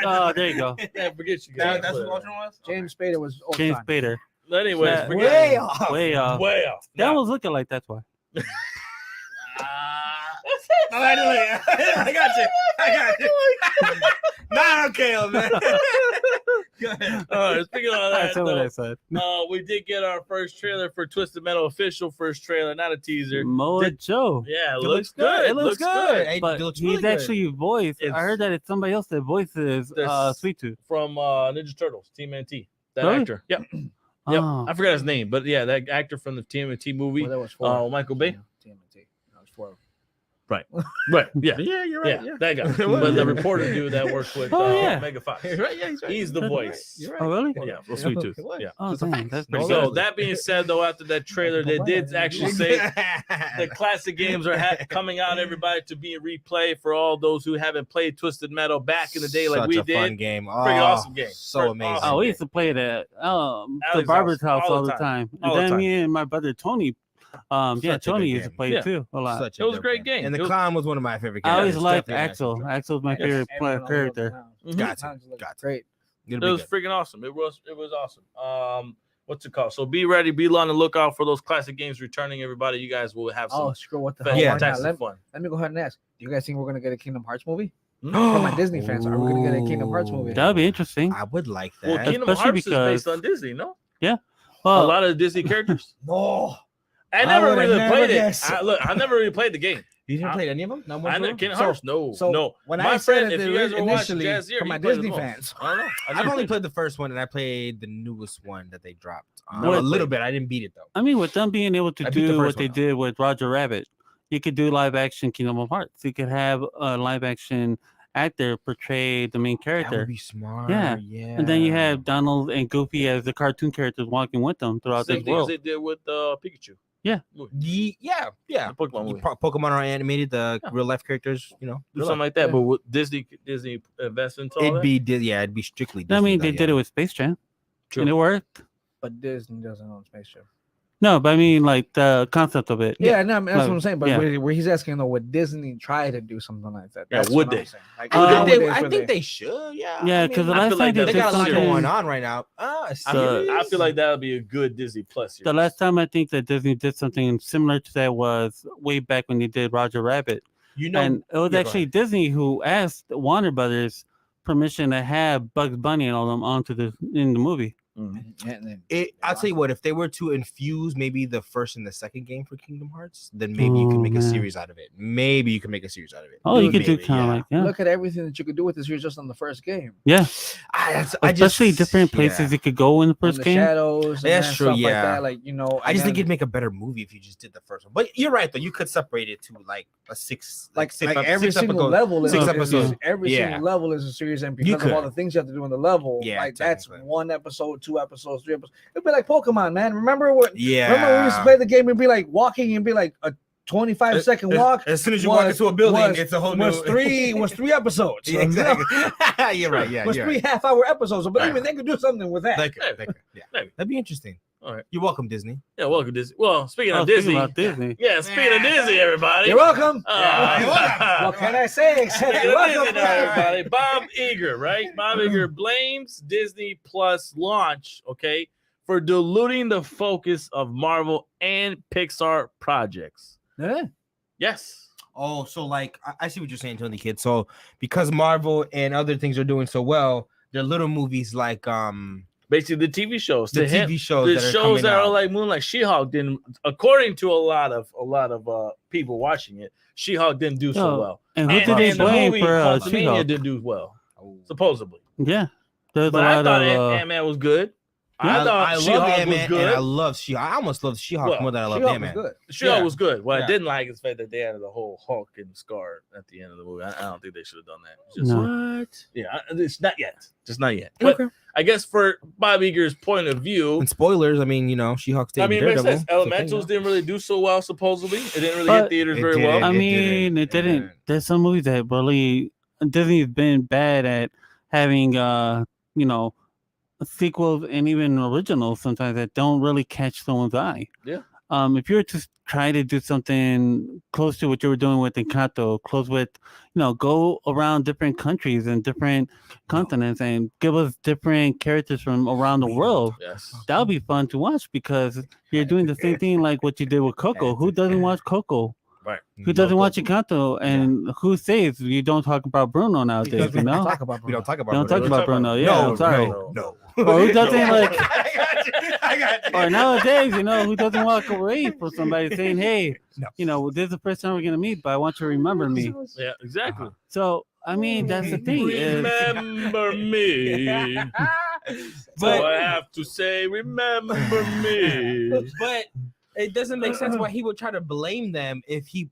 Oh, there you go. Yeah, forget you. That's guys. what Ultron was? James Spader was James Ultron. Spader. But anyways, Yeah. forget Way off. Way off. Way off. That Now, was looking like that's why. I got you. Not okay, old man. Go ahead. all right, speaking of That's that, what I though, said. we did get our first trailer for Twisted Metal, official first trailer, not a teaser. Moa Joe. Yeah, it It looks good. It looks good. Hey, But it looks he's really good. actually voiced. I It's- heard that it's somebody else that voices There's- Sweet Tooth. From Ninja Turtles, TMNT. That Really? actor. Yep. Yep. Oh. I forgot his name, but yeah, that actor from the TMNT movie. Well, that was four. Michael Bay. TMNT. That was four. Right. Yeah. Yeah, you're Yeah, right. Yeah. that guy. It was. But the reporter dude that works with Oh, yeah. Mega Fox. You're right. Yeah, he's right. He's the You're right. voice. You're Oh, really? Yeah, for Sweet Tooth. It was. Yeah. Oh, It's a damn, fact. that's pretty So good. that being said, though, after that trailer, they did actually say the classic games are coming out, everybody, to be replayed for all those who haven't played Twisted Metal back in the day, like Such we a fun did. game. Freaking Oh, awesome game. So Freaking amazing. awesome. Oh, we used to play it at the Alex barber's house, house all the time. And All the then time. me and my brother Tony, Such a good Tony used to game. play Yeah. it too a lot. Such It was a dope great game. And It the was- clown was one of my favorite I games. always It's liked definitely Axel. nice. Axel's my Yes. favorite Everyone character. Mhm. Got Sounds to. like Got to. great. It'll It be was good. freaking awesome. It was awesome. What's it called? So be ready, be on the lookout for those classic games returning. Everybody, you guys will have Oh, some screw what the hell? Yeah. Why not? fantastic fun. Let me go ahead and ask. Do you guys think we're gonna get a Kingdom Hearts movie? Hmm? For my Disney fans, are we gonna get a Kingdom Hearts movie? That would be interesting. I would like Well, that. Kingdom Especially Hearts because- is based on Disney, no? A Well, lot of Disney characters. No. I never would've really never played it. guessed. I never really played the game. You didn't I- play any of them? No one I for know them? Kingdom So- Hearts. No, so no. when My I said friend, it if you guys ever watched initially Jazz Ear, for he my played it Disney the most. fans. I don't know. I've only played the first one, and I played the newest one that they dropped. Never A little played. bit. I didn't beat it though. I mean, with them being able to I beat the do first what they one, though. did with Roger Rabbit, you could do live action Kingdom of Hearts. You could have a live action actor portray the main That character. would be smart. Yeah. Yeah. And then you have Donald and Goofy as the cartoon characters walking with them throughout Same this thing as world. they did with Pikachu. Yeah. The Pokemon movie. Pokemon are animated, the Yeah. real life characters, Do real something life. like that, but with Disney investments, all It'd that. be it'd be strictly I Disney, mean, though, they did it with Space Jam, True. and it worked. But Disney doesn't own Space Jam. No, but I mean, like the concept of it. Yeah, no, I mean, that's Like, what I'm saying. But yeah. where he's asking, though, would Disney try to do something like that? Yeah, That's would what I'm they? saying. Like, I nowadays, I would think they should. Yeah. Yeah, I because mean, the I last feel time like they they did got a lot something, going on right now. I feel like that would be a good Disney Plus series. the last time I think that Disney did something similar to that was way back when they did Roger Rabbit, and it was yeah, go actually ahead. Disney who asked Warner Brothers permission to have Bugs Bunny and all them onto in the movie. Mhm. I'll tell you what, if they were to infuse maybe the first and the second game for Kingdom Hearts, then maybe you Oh, could make a man. series out of it. Maybe you can make a series out of it. Oh, you could do Maybe, kind of like yeah, Look at everything that you could do with this series just on the first game. yeah. I Especially just, different places you could go in the On first the game. shadows. And That's then true, Stuff yeah. Like that. Like, I just think and it'd make a better movie if you just did the first one. But you're right, though. You could separate it to like a six, like six every six single episode- level is six is- episodes. every Yeah. single level is a series, and You because of all could. the things you have to do in the level, Yeah, like that's technically. 1 episode, 2 episodes, 3 episodes. It'd be like Pokemon, man. Remember when we used to Yeah. play the game and be like walking and be like a 25-second walk? As soon as you walk was- into a building, was- it's a whole new. was three episodes. Yeah, exactly. You're right. Yeah. was You're 3 right. half-hour episodes. So believe Right. me, they could do something with that. They could, yeah. Maybe. That'd be interesting. All right. You're welcome, Disney. Yeah, welcome Disney. Well, speaking Oh, of speaking Disney, about Disney. yeah, speaking of Disney, everybody. You're welcome. What What can I say except Speaking you're of Disney welcome? now, everybody. Bob Iger, right? Bob Iger blames Disney Plus launch, okay, for diluting the focus of Marvel and Pixar projects. Yeah. Yes. Oh, so like I see what you're saying, Tony Kid. So because Marvel and other things are doing so well, their little movies like Basically, the TV shows. the to him, TV shows the that are shows coming that are out. like Moonlight, She-Hulk didn't, according to a lot of people watching it, She-Hulk didn't do so Oh, well. And who did they the blame movie for Quantumania She-Hulk? didn't do well, Oh. supposedly. Yeah, there's But a I lot thought of. Ant-Man was good. Yeah, I thought love She-Hulk was Ant-Man good. and I love She-Hulk. I almost love She-Hulk Well, more than I love She-Hulk was Ant-Man. good. She-Hulk Yeah. was good. What Yeah. I didn't like is the fact that they added the whole Hulk and Scar at the end of the movie. I don't think they should have done that. Just, No. What? Yeah, it's not yet. Just not yet. But Okay. I guess for Bob Iger's point of view, And spoilers, I mean, She-Hulk's I mean, it makes Daredevil. sense. Elementals didn't really do so well, supposedly. It didn't really But hit theaters it very didn't. well. I It mean, didn't. it It didn't. didn't. There's some movies that really Disney's been bad at having, sequels and even originals sometimes that don't really catch someone's eye. Yeah. If you were to try to do something close to what you were doing with Encanto, close with, go around different countries and different continents and give us different characters from around the world. Yes. That would be fun to watch because you're doing the same thing like what you did with Coco. Who doesn't watch Coco? Right. Who doesn't watch Encanto? And who says you don't talk about Bruno nowadays? Because we You know, talk about We don't talk about you don't talk Bruno. about Bruno. Yeah, no, I'm sorry. No. Or who doesn't like? I got you. Or nowadays, who doesn't walk away from somebody saying, "Hey, No. this is the first time we're gonna meet, but I want you to remember me." Yeah, exactly. So I mean, that's the thing. Is, Remember me. But- So I have to say, remember me. But it doesn't make sense why he would try to blame them if he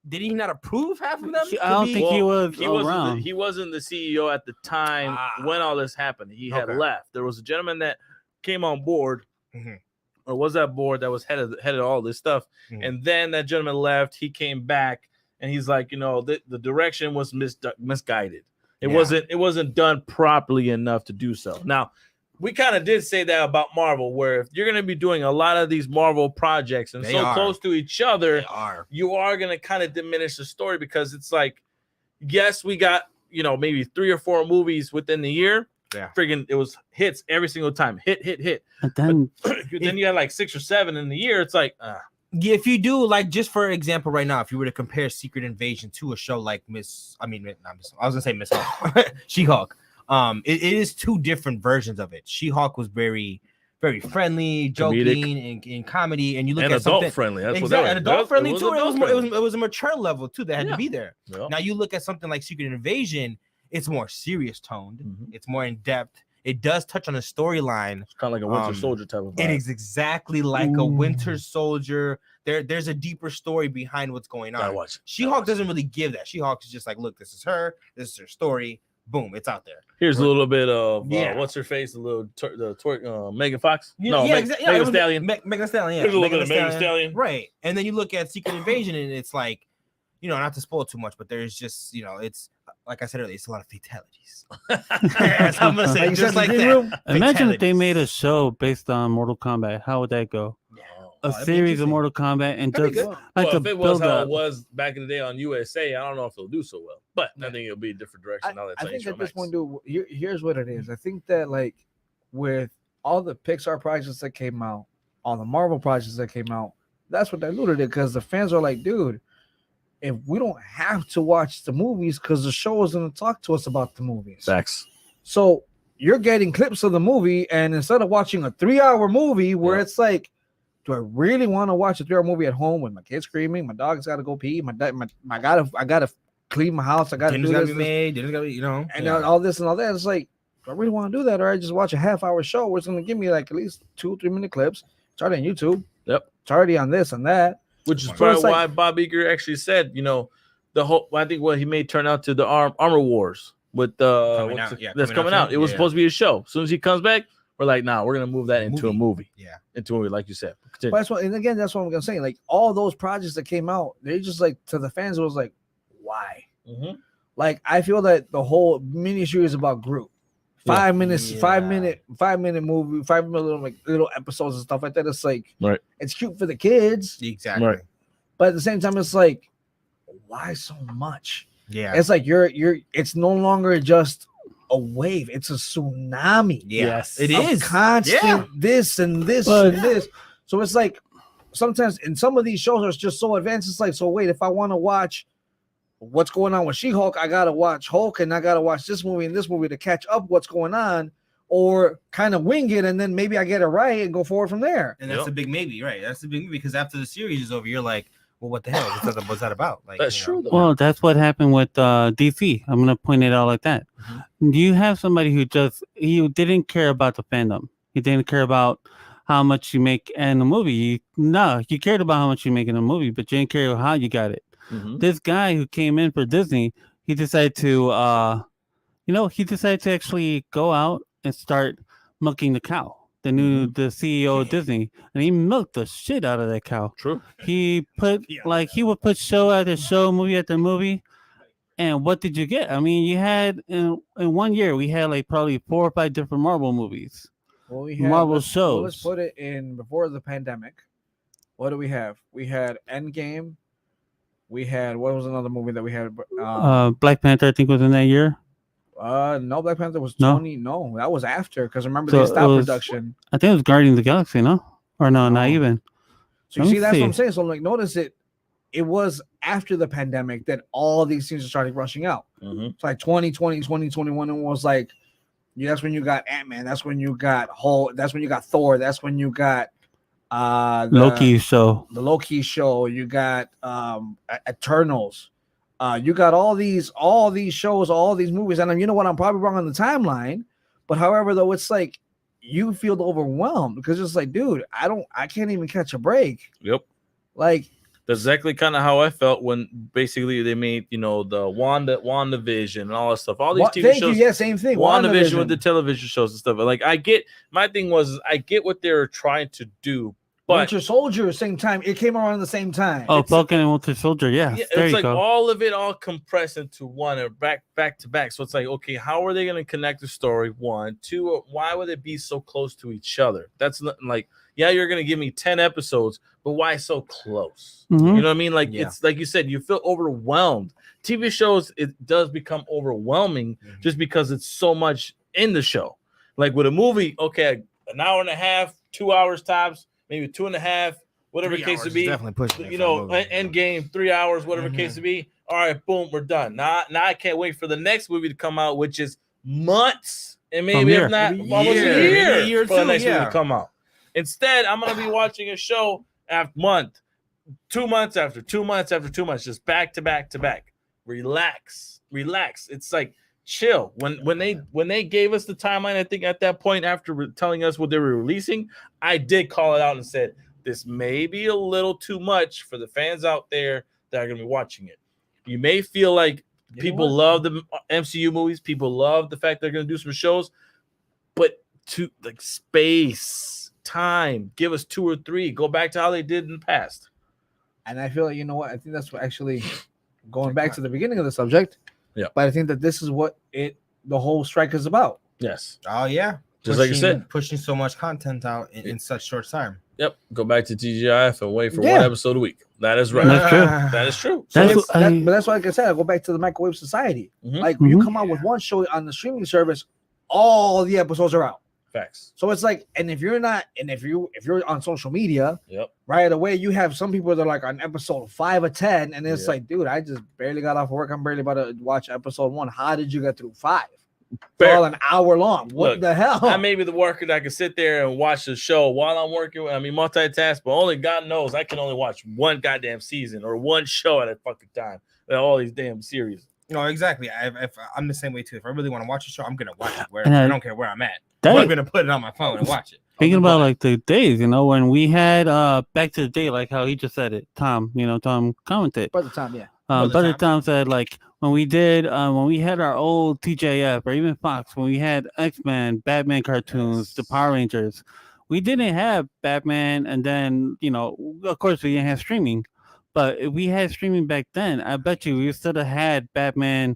did he not approve half of them? I don't think he was around. He wasn't the CEO at the time when all this happened. He had Okay. left. There was a gentleman that came on board, Mhm. or was that board that was headed all this stuff. Mhm. And then that gentleman left. He came back, and he's like, the direction was misguided. It Yeah. wasn't done properly enough to do so. Now, we kind of did say that about Marvel, where if you're going to be doing a lot of these Marvel projects and They so are. close to each other, They are. you are going to kind of diminish the story because it's like, yes, we got, maybe 3 or 4 movies within the year. Yeah. Friggin' it was hits every single time. Hit. But then Then you had like 6 or 7 in the year. It's like, Yeah, if you do, like, just for example, right now, if you were to compare Secret Invasion to a show like I was gonna say Miss Hulk, She-Hulk. It is 2 different versions of it. She-Hulk was very, very friendly, joking, and comedy, and you look and at adult something friendly. That's exactly, what and adult friendly too. adult It was a mature level too that had Yeah. to be there. friendly. Now you look at something like Secret Invasion, it's more serious toned, Mhm. it's more in depth, it does touch on a storyline. It's kind of like a Winter Soldier type of vibe. It is exactly like a Winter Soldier. There's a deeper story behind what's going on. She-Hulk doesn't really give that. She-Hulk is just like, look, this is her. This is her story. Boom, it's out there. Here's a little bit of what's her face, Megan Fox. Megan Stallion. Megan Stallion. Yeah, Here's a little bit of Megan Stallion. Right, and then you look at Secret Invasion, and it's like, not to spoil too much, but there's just, it's like I said earlier, it's a lot of fatalities. That's how I'm gonna say, just like that. Imagine if they made a show based on Mortal Kombat. How would that go? A series of Mortal Kombat and just like if it was how it was back in the day on USA, I don't know if it'll do so well, but I think it'll be a different direction. I think at this point, here's what it is. I think that like with all the Pixar projects that came out, all the Marvel projects that came out, that's what diluted it because the fans are like, dude, if we don't have to watch the movies because the show is going to talk to us about the movies. Facts. So you're getting clips of the movie, and instead of watching a 3-hour movie where it's like, do I really want to watch a 3-hour movie at home with my kids screaming? My dog's got to go pee. I gotta clean my house. I gotta do this. Dinner's gotta be made. And all this and all that. It's like, do I really want to do that, or I just watch a half-hour show where it's gonna give me like at least 2-3 minute clips? It's already on YouTube. Yep. It's already on this and that. Which is probably why Bob Iger actually said, the whole. I think what he may turn out to the Armor Wars with that's coming out. It was supposed to be a show. As soon as he comes back, we're like, nah, we're gonna move that into a movie. Yeah, into a movie, like you said. But that's what, and again, that's what I'm gonna say. Like all those projects that came out, they just like to the fans, it was like, why? Mm-hmm. Like I feel that the whole mini series about Groot, 5 minutes, 5 minute movie, 5 minute little episodes and stuff like that. It's like, it's cute for the kids, exactly. Right. But at the same time, it's like, why so much? Yeah, it's like it's no longer just a wave, it's a tsunami. Yes, it is constant this and this and this. So it's like sometimes in some of these shows are just so advanced. It's like, so wait, if I want to watch what's going on with She-Hulk, I gotta watch Hulk and I gotta watch this movie and this movie to catch up what's going on, or kind of wing it and then maybe I get it right and go forward from there. And that's a big maybe, right? That's a big maybe because after the series is over, you're like, well, what the hell? What's that about? Like, that's true. Though. Well, that's what happened with DC. I'm gonna point it out like that. Mm-hmm. You have somebody who he didn't care about the fandom. He didn't care about how much you make in the movie. You cared about how much you make in the movie, but you didn't care how you got it. Mm-hmm. This guy who came in for Disney, he decided to, actually go out and start milking the cow. The CEO of Disney, and he milked the shit out of that cow. True. He he would put show after show, movie after movie. And what did you get? I mean, you had in 1 year we had like probably 4 or 5 different Marvel movies. Well, we had Marvel shows. Let's put it in before the pandemic. What do we have? We had Endgame. We had, what was another movie that we had? Black Panther, I think, was in that year. No, Black Panther was 20. No, that was after, because remember they stopped production. I think it was Guardians of the Galaxy, no? Or no, not even. So you see, that's what I'm saying. So like, notice it was after the pandemic that all these things started rushing out. Mm-hmm. It's like 2020, 2021, and was like, that's when you got Ant-Man. That's when you got Hulk. That's when you got Thor. That's when you got Loki show. The Loki show. You got Eternals. You got all these shows, all these movies, and you know what? I'm probably wrong on the timeline, but however, though, it's like you feel overwhelmed because it's like, dude, I can't even catch a break. Yep. Like that's exactly kind of how I felt when basically they made the WandaVision and all that stuff. All these TV shows. Yeah, same thing. WandaVision with the television shows and stuff. Like I get what they're trying to do. But Winter Soldier, same time. It came around the same time. Oh, Falcon and Winter Soldier, yeah. It's like all of it all compressed into one or back to back. So it's like, okay, how are they going to connect the story? 1, 2, why would it be so close to each other? That's not like, you're going to give me 10 episodes, but why so close? Mm-hmm. You know what I mean? Like it's like you said, you feel overwhelmed. TV shows, it does become overwhelming just because it's so much in the show. Like with a movie, okay, an hour and a half, 2 hours tops. Maybe 2.5, whatever the case would be. Definitely pushing end game, 3 hours, whatever case would be. All right, boom, we're done. Now I can't wait for the next movie to come out, which is months and maybe if not almost a year for the next movie to come out. Instead, I'm gonna be watching a show after month, 2 months after 2 months after 2 months, just back to back to back. Relax. It's like chill. When they gave us the timeline, I think at that point after telling us what they were releasing, I did call it out and said this may be a little too much for the fans out there that are going to be watching it. You may feel like people love the MCU movies, people love the fact they're going to do some shows, but to like space, time, give us 2 or 3, go back to how they did in the past. And I feel like, you know what? I think that's what actually going back to the beginning of the subject. Yeah. But I think that this is what the whole strike is about. Yes. Oh yeah. Just like you said, pushing so much content out in such short time. Yep. Go back to TGIF and wait for 1 episode a week. That is right. That's true. That is true. But that's why, like I said, I go back to the microwave society. Mhm. Like you come out with one show on the streaming service, all the episodes are out. Facts. So it's like, and if you're on social media, Yep. right away you have some people that are like on episode 5 or 10, and it's like, dude, I just barely got off work. I'm barely about to watch episode 1. How did you get through 5? It's all an hour long. What the hell? I may be the worker that can sit there and watch the show while I'm working. I mean, multitask, but only God knows I can only watch one goddamn season or one show at a fucking time. All these damn series. No, exactly. If I'm the same way too. If I really want to watch a show, I'm gonna watch it wherever. I don't care where I'm at. I'm gonna put it on my phone and watch it. Speaking about like the days, when we had back to the day, like how he just said it, Tom, Tom commented. Brother Tom, yeah. Brother Tom said like when we had our old TJF or even Fox, when we had X-Men, Batman cartoons, the Power Rangers, we didn't have Batman, and then of course we didn't have streaming, but if we had streaming back then, I bet you we still have had Batman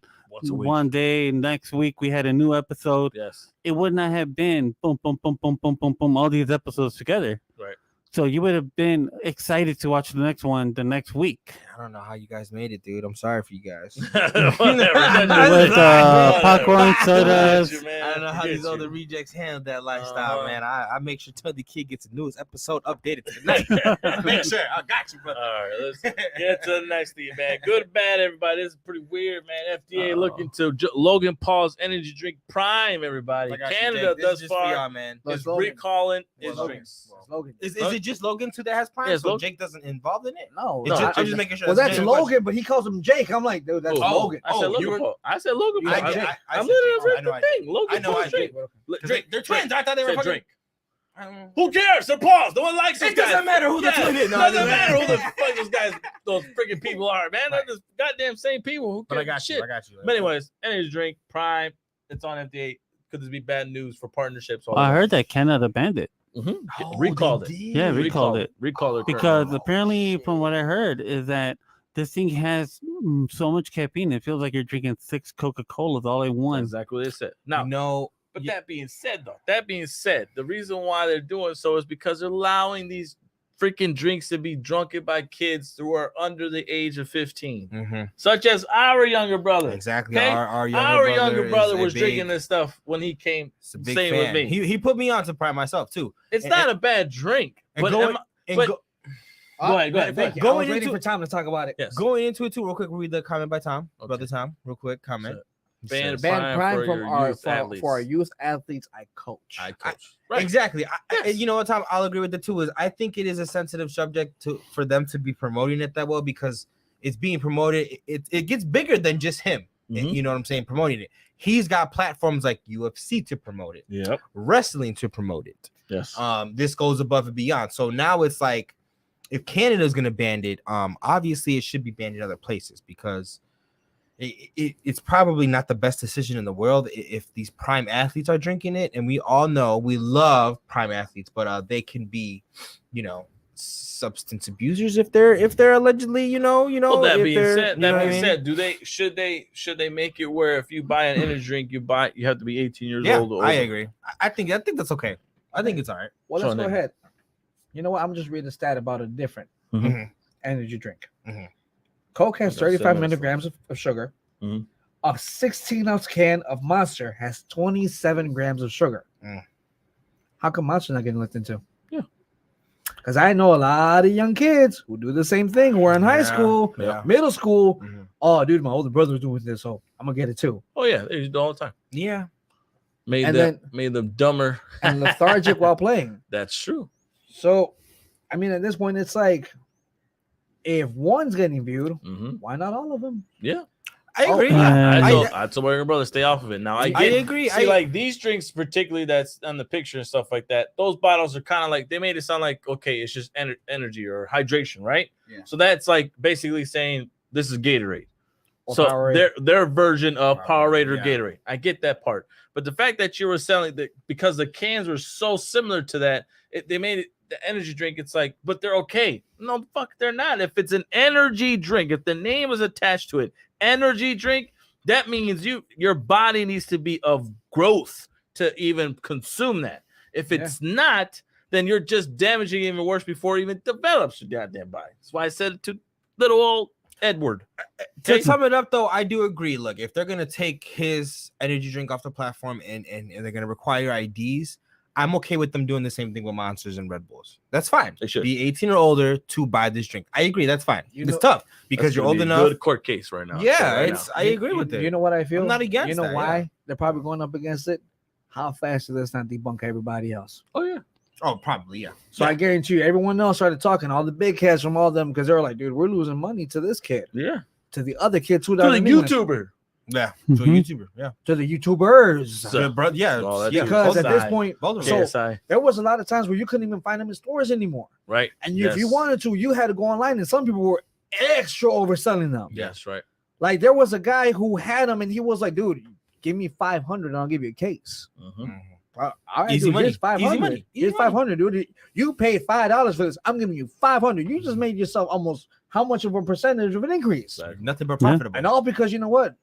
one day. Next week we had a new episode. Yes, it would not have been boom, boom, boom, boom, boom, boom, boom, all these episodes together. Right. So you would have been excited to watch the next one the next week. I don't know how you guys made it, dude. I'm sorry for you guys. With popcorn, sodas. I don't know how these other rejects handle that lifestyle, man. I make sure the kid gets the newest episode updated tonight. Make sure. I got you, brother. All right, let's get to the next thing, man. Good or bad, everybody. This is pretty weird, man. FDA looking to Logan Paul's energy drink Prime, everybody. Canada thus far is recalling his drinks. Is it just Logan too that has Prime? Yeah, so Jake doesn't involved in it? No, I'm just making sure. Well, that's Logan, but he calls him Jake. I'm like, dude, that's Logan. I said Logan Paul. I said Logan Paul. I'm literally the thing. Logan Paul's drink. They're twins. I thought they were fucking drink. Who cares? They're Pauls. No one likes those guys. It doesn't matter who the twin is. No, it doesn't matter who the fuck those guys, those freaking people are, man. They're just goddamn same people. Who cares? But I got shit. you. I got you. But anyways, energy drink Prime. It's on FDA. Could this be bad news for partnerships? I heard that Canada banned it. Recalled it. Yeah, recalled it. Recalled it because apparently, from what I heard, is that this thing has so much caffeine. It feels like you're drinking 6 Coca-Colas all in one. That's exactly what they said. Now, but that being said, the reason why they're doing so is because they're allowing these freaking drinks to be drunken by kids who are under the age of 15, such as our younger brother. Exactly. Okay? Our younger brother was drinking this stuff when he came. Same with me. He put me on to Prime myself too. It's not a bad drink. But go ahead. I was waiting for Tom to talk about it. Yes. Going into it too, real quick. Read the comment by Tom, brother Tom. Real quick comment. Ban Prime for our youth athletes. I coach. Right. Exactly. You know what, Tom? I'll agree with the two. Is I think it is a sensitive subject for them to be promoting it that well because it's being promoted. It gets bigger than just him. You know what I'm saying? Promoting it. He's got platforms like UFC to promote it. Yep. Wrestling to promote it. Yes. This goes above and beyond. So now it's like, if Canada's gonna ban it, obviously it should be banned in other places because it's probably not the best decision in the world if these prime athletes are drinking it. And we all know we love prime athletes, but they can be, substance abusers if they're allegedly, Well, that being said, should they make it where if you buy an energy drink, you have to be 18 years old? Or I agree. I think that's okay. I think it's all right. Well, let's go ahead. You know what? I'm just reading a stat about a different energy drink. Coke has 35 milligrams of sugar. A 16-ounce can of Monster has 27 grams of sugar. How come Monster not getting looked into? Yeah. Because I know a lot of young kids who do the same thing. Who are in high school, middle school. Oh, dude, my older brother's doing this, so I'm going to get it too. Oh, yeah. They do it all the time. Yeah. Made them dumber. And lethargic while playing. That's true. So, I mean, at this point, it's like, if one's getting viewed, why not all of them? Yeah. I agree. I told my brother stay off of it. Now I agree. See, like these drinks, particularly that's on the picture and stuff like that. Those bottles are kind of like they made it sound like okay, it's just energy or hydration, right? Yeah. So that's like basically saying this is Gatorade. Or So Powerade. their version of Powerade or yeah. Gatorade. I get that part, but the fact that you were selling that because the cans were so similar to that, they made it the energy drink. It's like, but they're okay. No, fuck, they're not. If it's an energy drink, if the name is attached to it, energy drink, that means your body needs to be of growth to even consume that. If it's not, then you're just damaging it even worse before it even develops your goddamn body. That's why I said it to little old Edward. To sum it up, though, I do agree. Look, if they're gonna take his energy drink off the platform and they're gonna require IDs, I'm okay with them doing the same thing with Monsters and Red Bulls. That's fine. They should be 18 or older to buy this drink. I agree. That's fine. It's tough because you're old enough. Good court case right now. Yeah, I agree with it. You know what I feel? I'm not against. You know that, why yeah. they're probably going up against it? How fast does this not debunk everybody else? Oh yeah. Oh, probably yeah. So I guarantee you, everyone else started talking. All the big cats from all of them because they were like, "Dude, we're losing money to this kid." Yeah. To the other kids who To the YouTuber. Yeah. To a YouTuber. Yeah. To the YouTubers. So, yeah. Oh, because at this point, so there was a lot of times where you couldn't even find them in stores anymore. Right. And if you wanted to, you had to go online, and some people were extra overselling them. Yes, right. Like there was a guy who had them, and he was like, "Dude, give me 500, and I'll give you a case." Mm-hmm. All right, Easy dude, money. here's 500. Easy money. Here's 500, dude. You paid $5 for this. I'm giving you 500. You just made yourself almost how much of a percentage of an increase? Nothing but profitable. And all because you know what?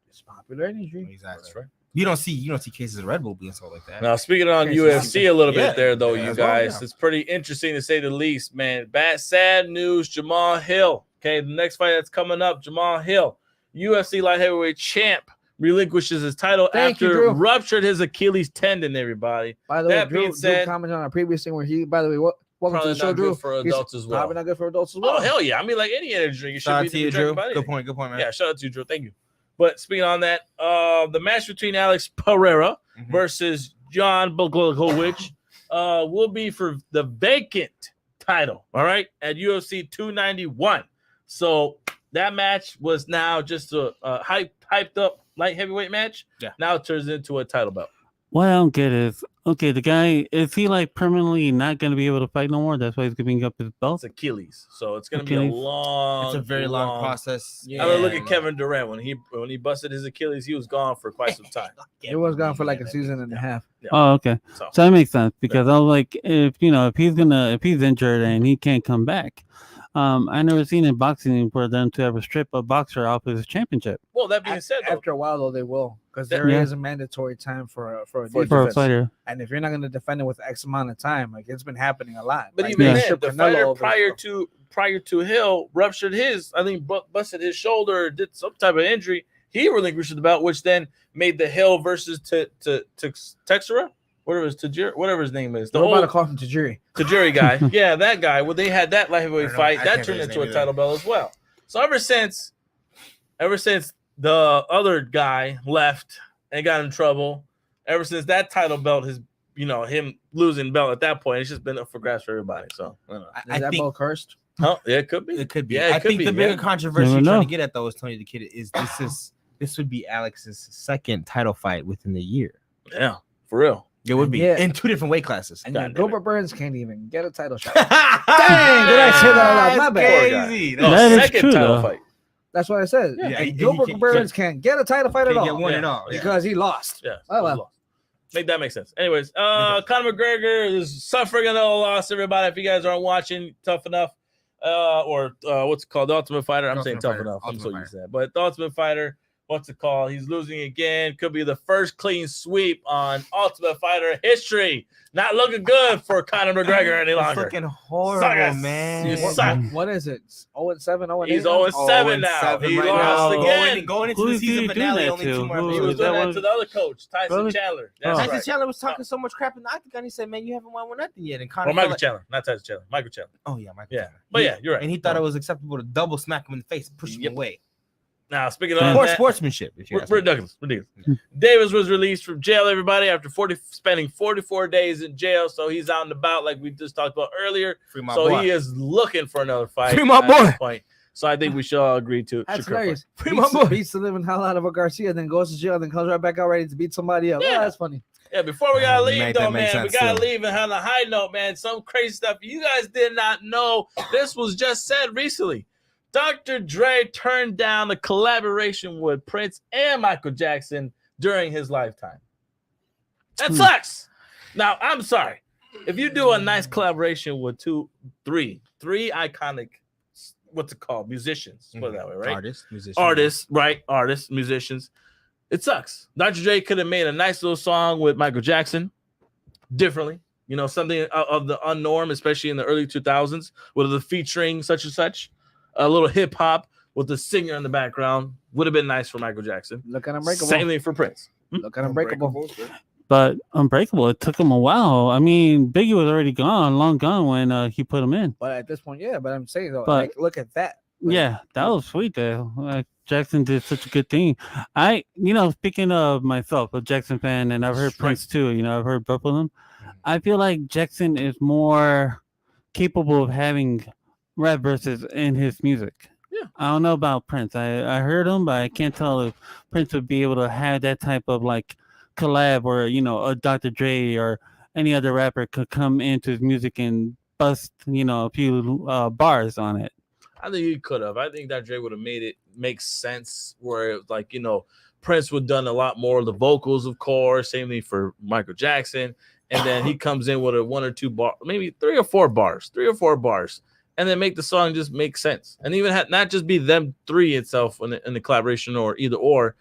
It's popular energy. Exactly. That's right. You don't see cases of Red Bull being sold like that. Now speaking on UFC a little bit there though, you guys, well, it's pretty interesting to say the least, man. Sad news, Jamal Hill. Okay, the next fight that's coming up, Jamal Hill, UFC light heavyweight champ, relinquishes his title after ruptured his Achilles tendon. Everybody. By the way, Drew commented on our previous thing where he, by the way, welcome to the show, Drew. For adults as well. Probably not good for adults as well. Oh hell yeah! I mean, like any energy drink, you should be drinking Drew. about it. Good point, man. Yeah, shout out to you, Drew. Thank you. But speaking on that, the match between Alex Pereira versus John Blachowicz will be for the vacant title. All right, at UFC 291. So that match was now just a hyped up light heavyweight match. Yeah. Now it turns into a title belt. What I don't get is, okay, the guy, is he like permanently not going to be able to fight no more? That's why he's giving up his belt? It's Achilles. So it's going to be It's a very long process. Yeah. I mean, look at Kevin Durant. When he busted his Achilles, he was gone for quite some time. He was gone for like a season and a half. Yeah. Oh, okay. So that makes sense because I was like, if he's injured and he can't come back, I never seen in boxing for them to ever strip a boxer off his championship. Well, that being said, after a while though, they will because there is a mandatory time for a fighter. And if you're not going to defend it with X amount of time, like it's been happening a lot. But like, even then, the fighter prior to Hill ruptured his, I think, busted his shoulder, or did some type of injury. He relinquished the belt, which then made the Hill versus Texera. Whatever his name is. We're about to call him Tajiri guy. Yeah, that guy. Well, they had that light heavyweight fight. That turned into a title belt as well. So ever since the other guy left and got in trouble, ever since that title belt has, him losing belt at that point, it's just been up for grabs for everybody. So I don't know. Is that belt cursed? Oh, yeah, it could be. It could be. Yeah, I think the bigger controversy you're trying to get at though is Tony the Kid is this would be Alex's second title fight within the year. Yeah, for real. It would be in two different weight classes. And Gilbert Burns can't even get a title shot. Dang, did I say that out loud? My bad. Crazy. Second title fight. That's what I said. Yeah, Gilbert Burns can't get a title fight at all. Get one at all because he lost. Yeah. Oh, well. Make that make sense. Anyways, Conor McGregor is suffering another loss. Everybody, if you guys aren't watching, Tough Enough, or what's it called, The Ultimate Fighter. I'm saying Tough Enough. I'm so used to that. But The Ultimate Fighter. What's it called? He's losing again. Could be the first clean sweep on Ultimate Fighter history. Not looking good for Conor McGregor any longer. Fucking horrible, man. You suck. What is it? 0-7, 0-8? He's 0-7 now. He lost again. Going into the season finale, only 2 more He was doing that to the other coach, Tyson Chandler. Tyson Chandler was talking so much crap in the octagon. He said, "Man, you haven't won nothing yet." And Conor, Michael Chandler, not Tyson Chandler. Michael Chandler. Oh yeah, Michael. Yeah, but yeah, you're right. And he thought it was acceptable to double smack him in the face, push him away. Now, speaking of poor sportsmanship, ridiculous. Davis was released from jail, everybody, after spending 44 days in jail. So he's out and about, like we just talked about earlier. So he is looking for another fight. Free my boy. Point. So I think we should all agree to. That's to Kurt hilarious. Free my boy. Beats the living hell out of a Garcia, then goes to jail, then comes right back out ready to beat somebody else. Yeah. Oh, that's funny. Yeah, before we gotta leave, That though, makes man, we sense, gotta too. leave and on a high note, man. Some crazy stuff you guys did not know. This was just said recently. Dr. Dre turned down a collaboration with Prince and Michael Jackson during his lifetime. That sucks. Now, I'm sorry. If you do a nice collaboration with three iconic, what's it called? Musicians, put it that way, right? Artists, musicians. It sucks. Dr. Dre could have made a nice little song with Michael Jackson differently. You know, something of the unnorm, especially in the early 2000s, with the featuring such and such. A little hip hop with the singer in the background would have been nice for Michael Jackson. Look at Unbreakable. Same thing for Prince. Look at Unbreakable. But Unbreakable, it took him a while. I mean, Biggie was already long gone when he put him in. But at this point, yeah. But I'm saying though, But- like, look at that. Like, Yeah, that was sweet though. Jackson did such a good thing. Speaking of myself, a Jackson fan, and I've heard Prince too. I've heard both of them. I feel like Jackson is more capable of having rap verses in his music. Yeah. I don't know about Prince. I heard him, but I can't tell if Prince would be able to have that type of like collab or a Dr. Dre or any other rapper could come into his music and bust a few bars on it. I think he could have. I think that Dre would have made it make sense where it was like, Prince would have done a lot more of the vocals, of course. Same thing for Michael Jackson. And then he comes in with a 1 or 2 bar, maybe 3 or 4 bars, and then make the song just make sense. And even not just be them three itself in the collaboration or either or.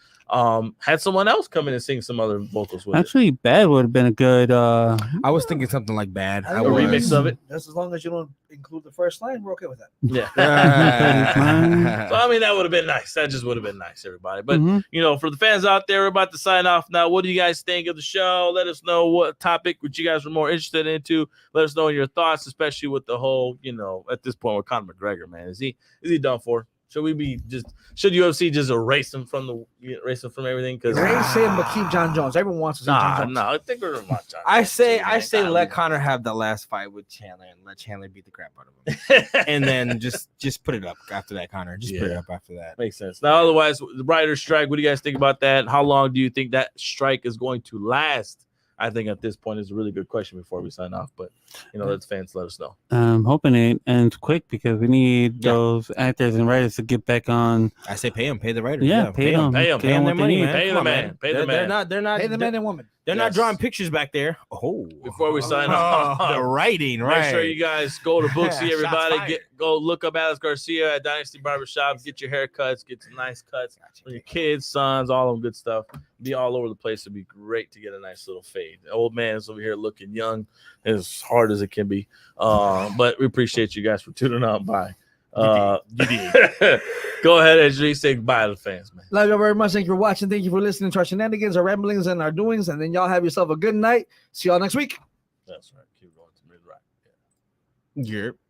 Had someone else come in and sing some other vocals with Actually, Bad would have been a good. I was thinking something like Bad. I a was- remix of it. Just as long as you don't include the first line, we're okay with that. Yeah. Yeah. So I mean, that would have been nice. That just would have been nice, everybody. But Mhm. for the fans out there, we're about to sign off now. What do you guys think of the show? Let us know what topic which you guys were more interested into. Let us know your thoughts, especially with the whole, at this point with Conor McGregor, man. Is he done for? Should UFC just erase him from everything? Because Erase him, but keep John Jones. Everyone wants to see John Jones. I think we're gonna watch John. I say Jones. let Connor have the last fight with Chandler and let Chandler beat the crap out of him. And then just put it up after that, Connor. Just put it up after that. Makes sense. Now, otherwise, the writer's strike, what do you guys think about that? How long do you think that strike is going to last? I think at this point is a really good question before we sign off. But, let the fans let us know. I'm hoping it ends quick because we need those actors and writers to get back on. I say pay him, pay the writers. Yeah, pay them. Pay 'em. Pay them their what they money, need. man. Pay Come the on, man. Pay the man. They're not Hey, the men and women. They're not drawing pictures back there. Oh, Before we sign off. the writing, right? Make sure you guys go to Booksy, Shots everybody. fired. Go look up Alex Garcia at Dynasty Barbershop. Get your haircuts. Get some nice cuts for your kids, sons, all of them good stuff. Be all over the place. It'd be great to get a nice little fade. The old man is over here looking young, as hard as it can be. But we appreciate you guys for tuning out. Bye. Go ahead, Edry. Say goodbye to the fans, man. Love you very much. Thank you for watching. Thank you for listening to our shenanigans, our ramblings, and our doings. And then y'all have yourself a good night. See y'all next week. That's right. Keep going to mid right. Yep.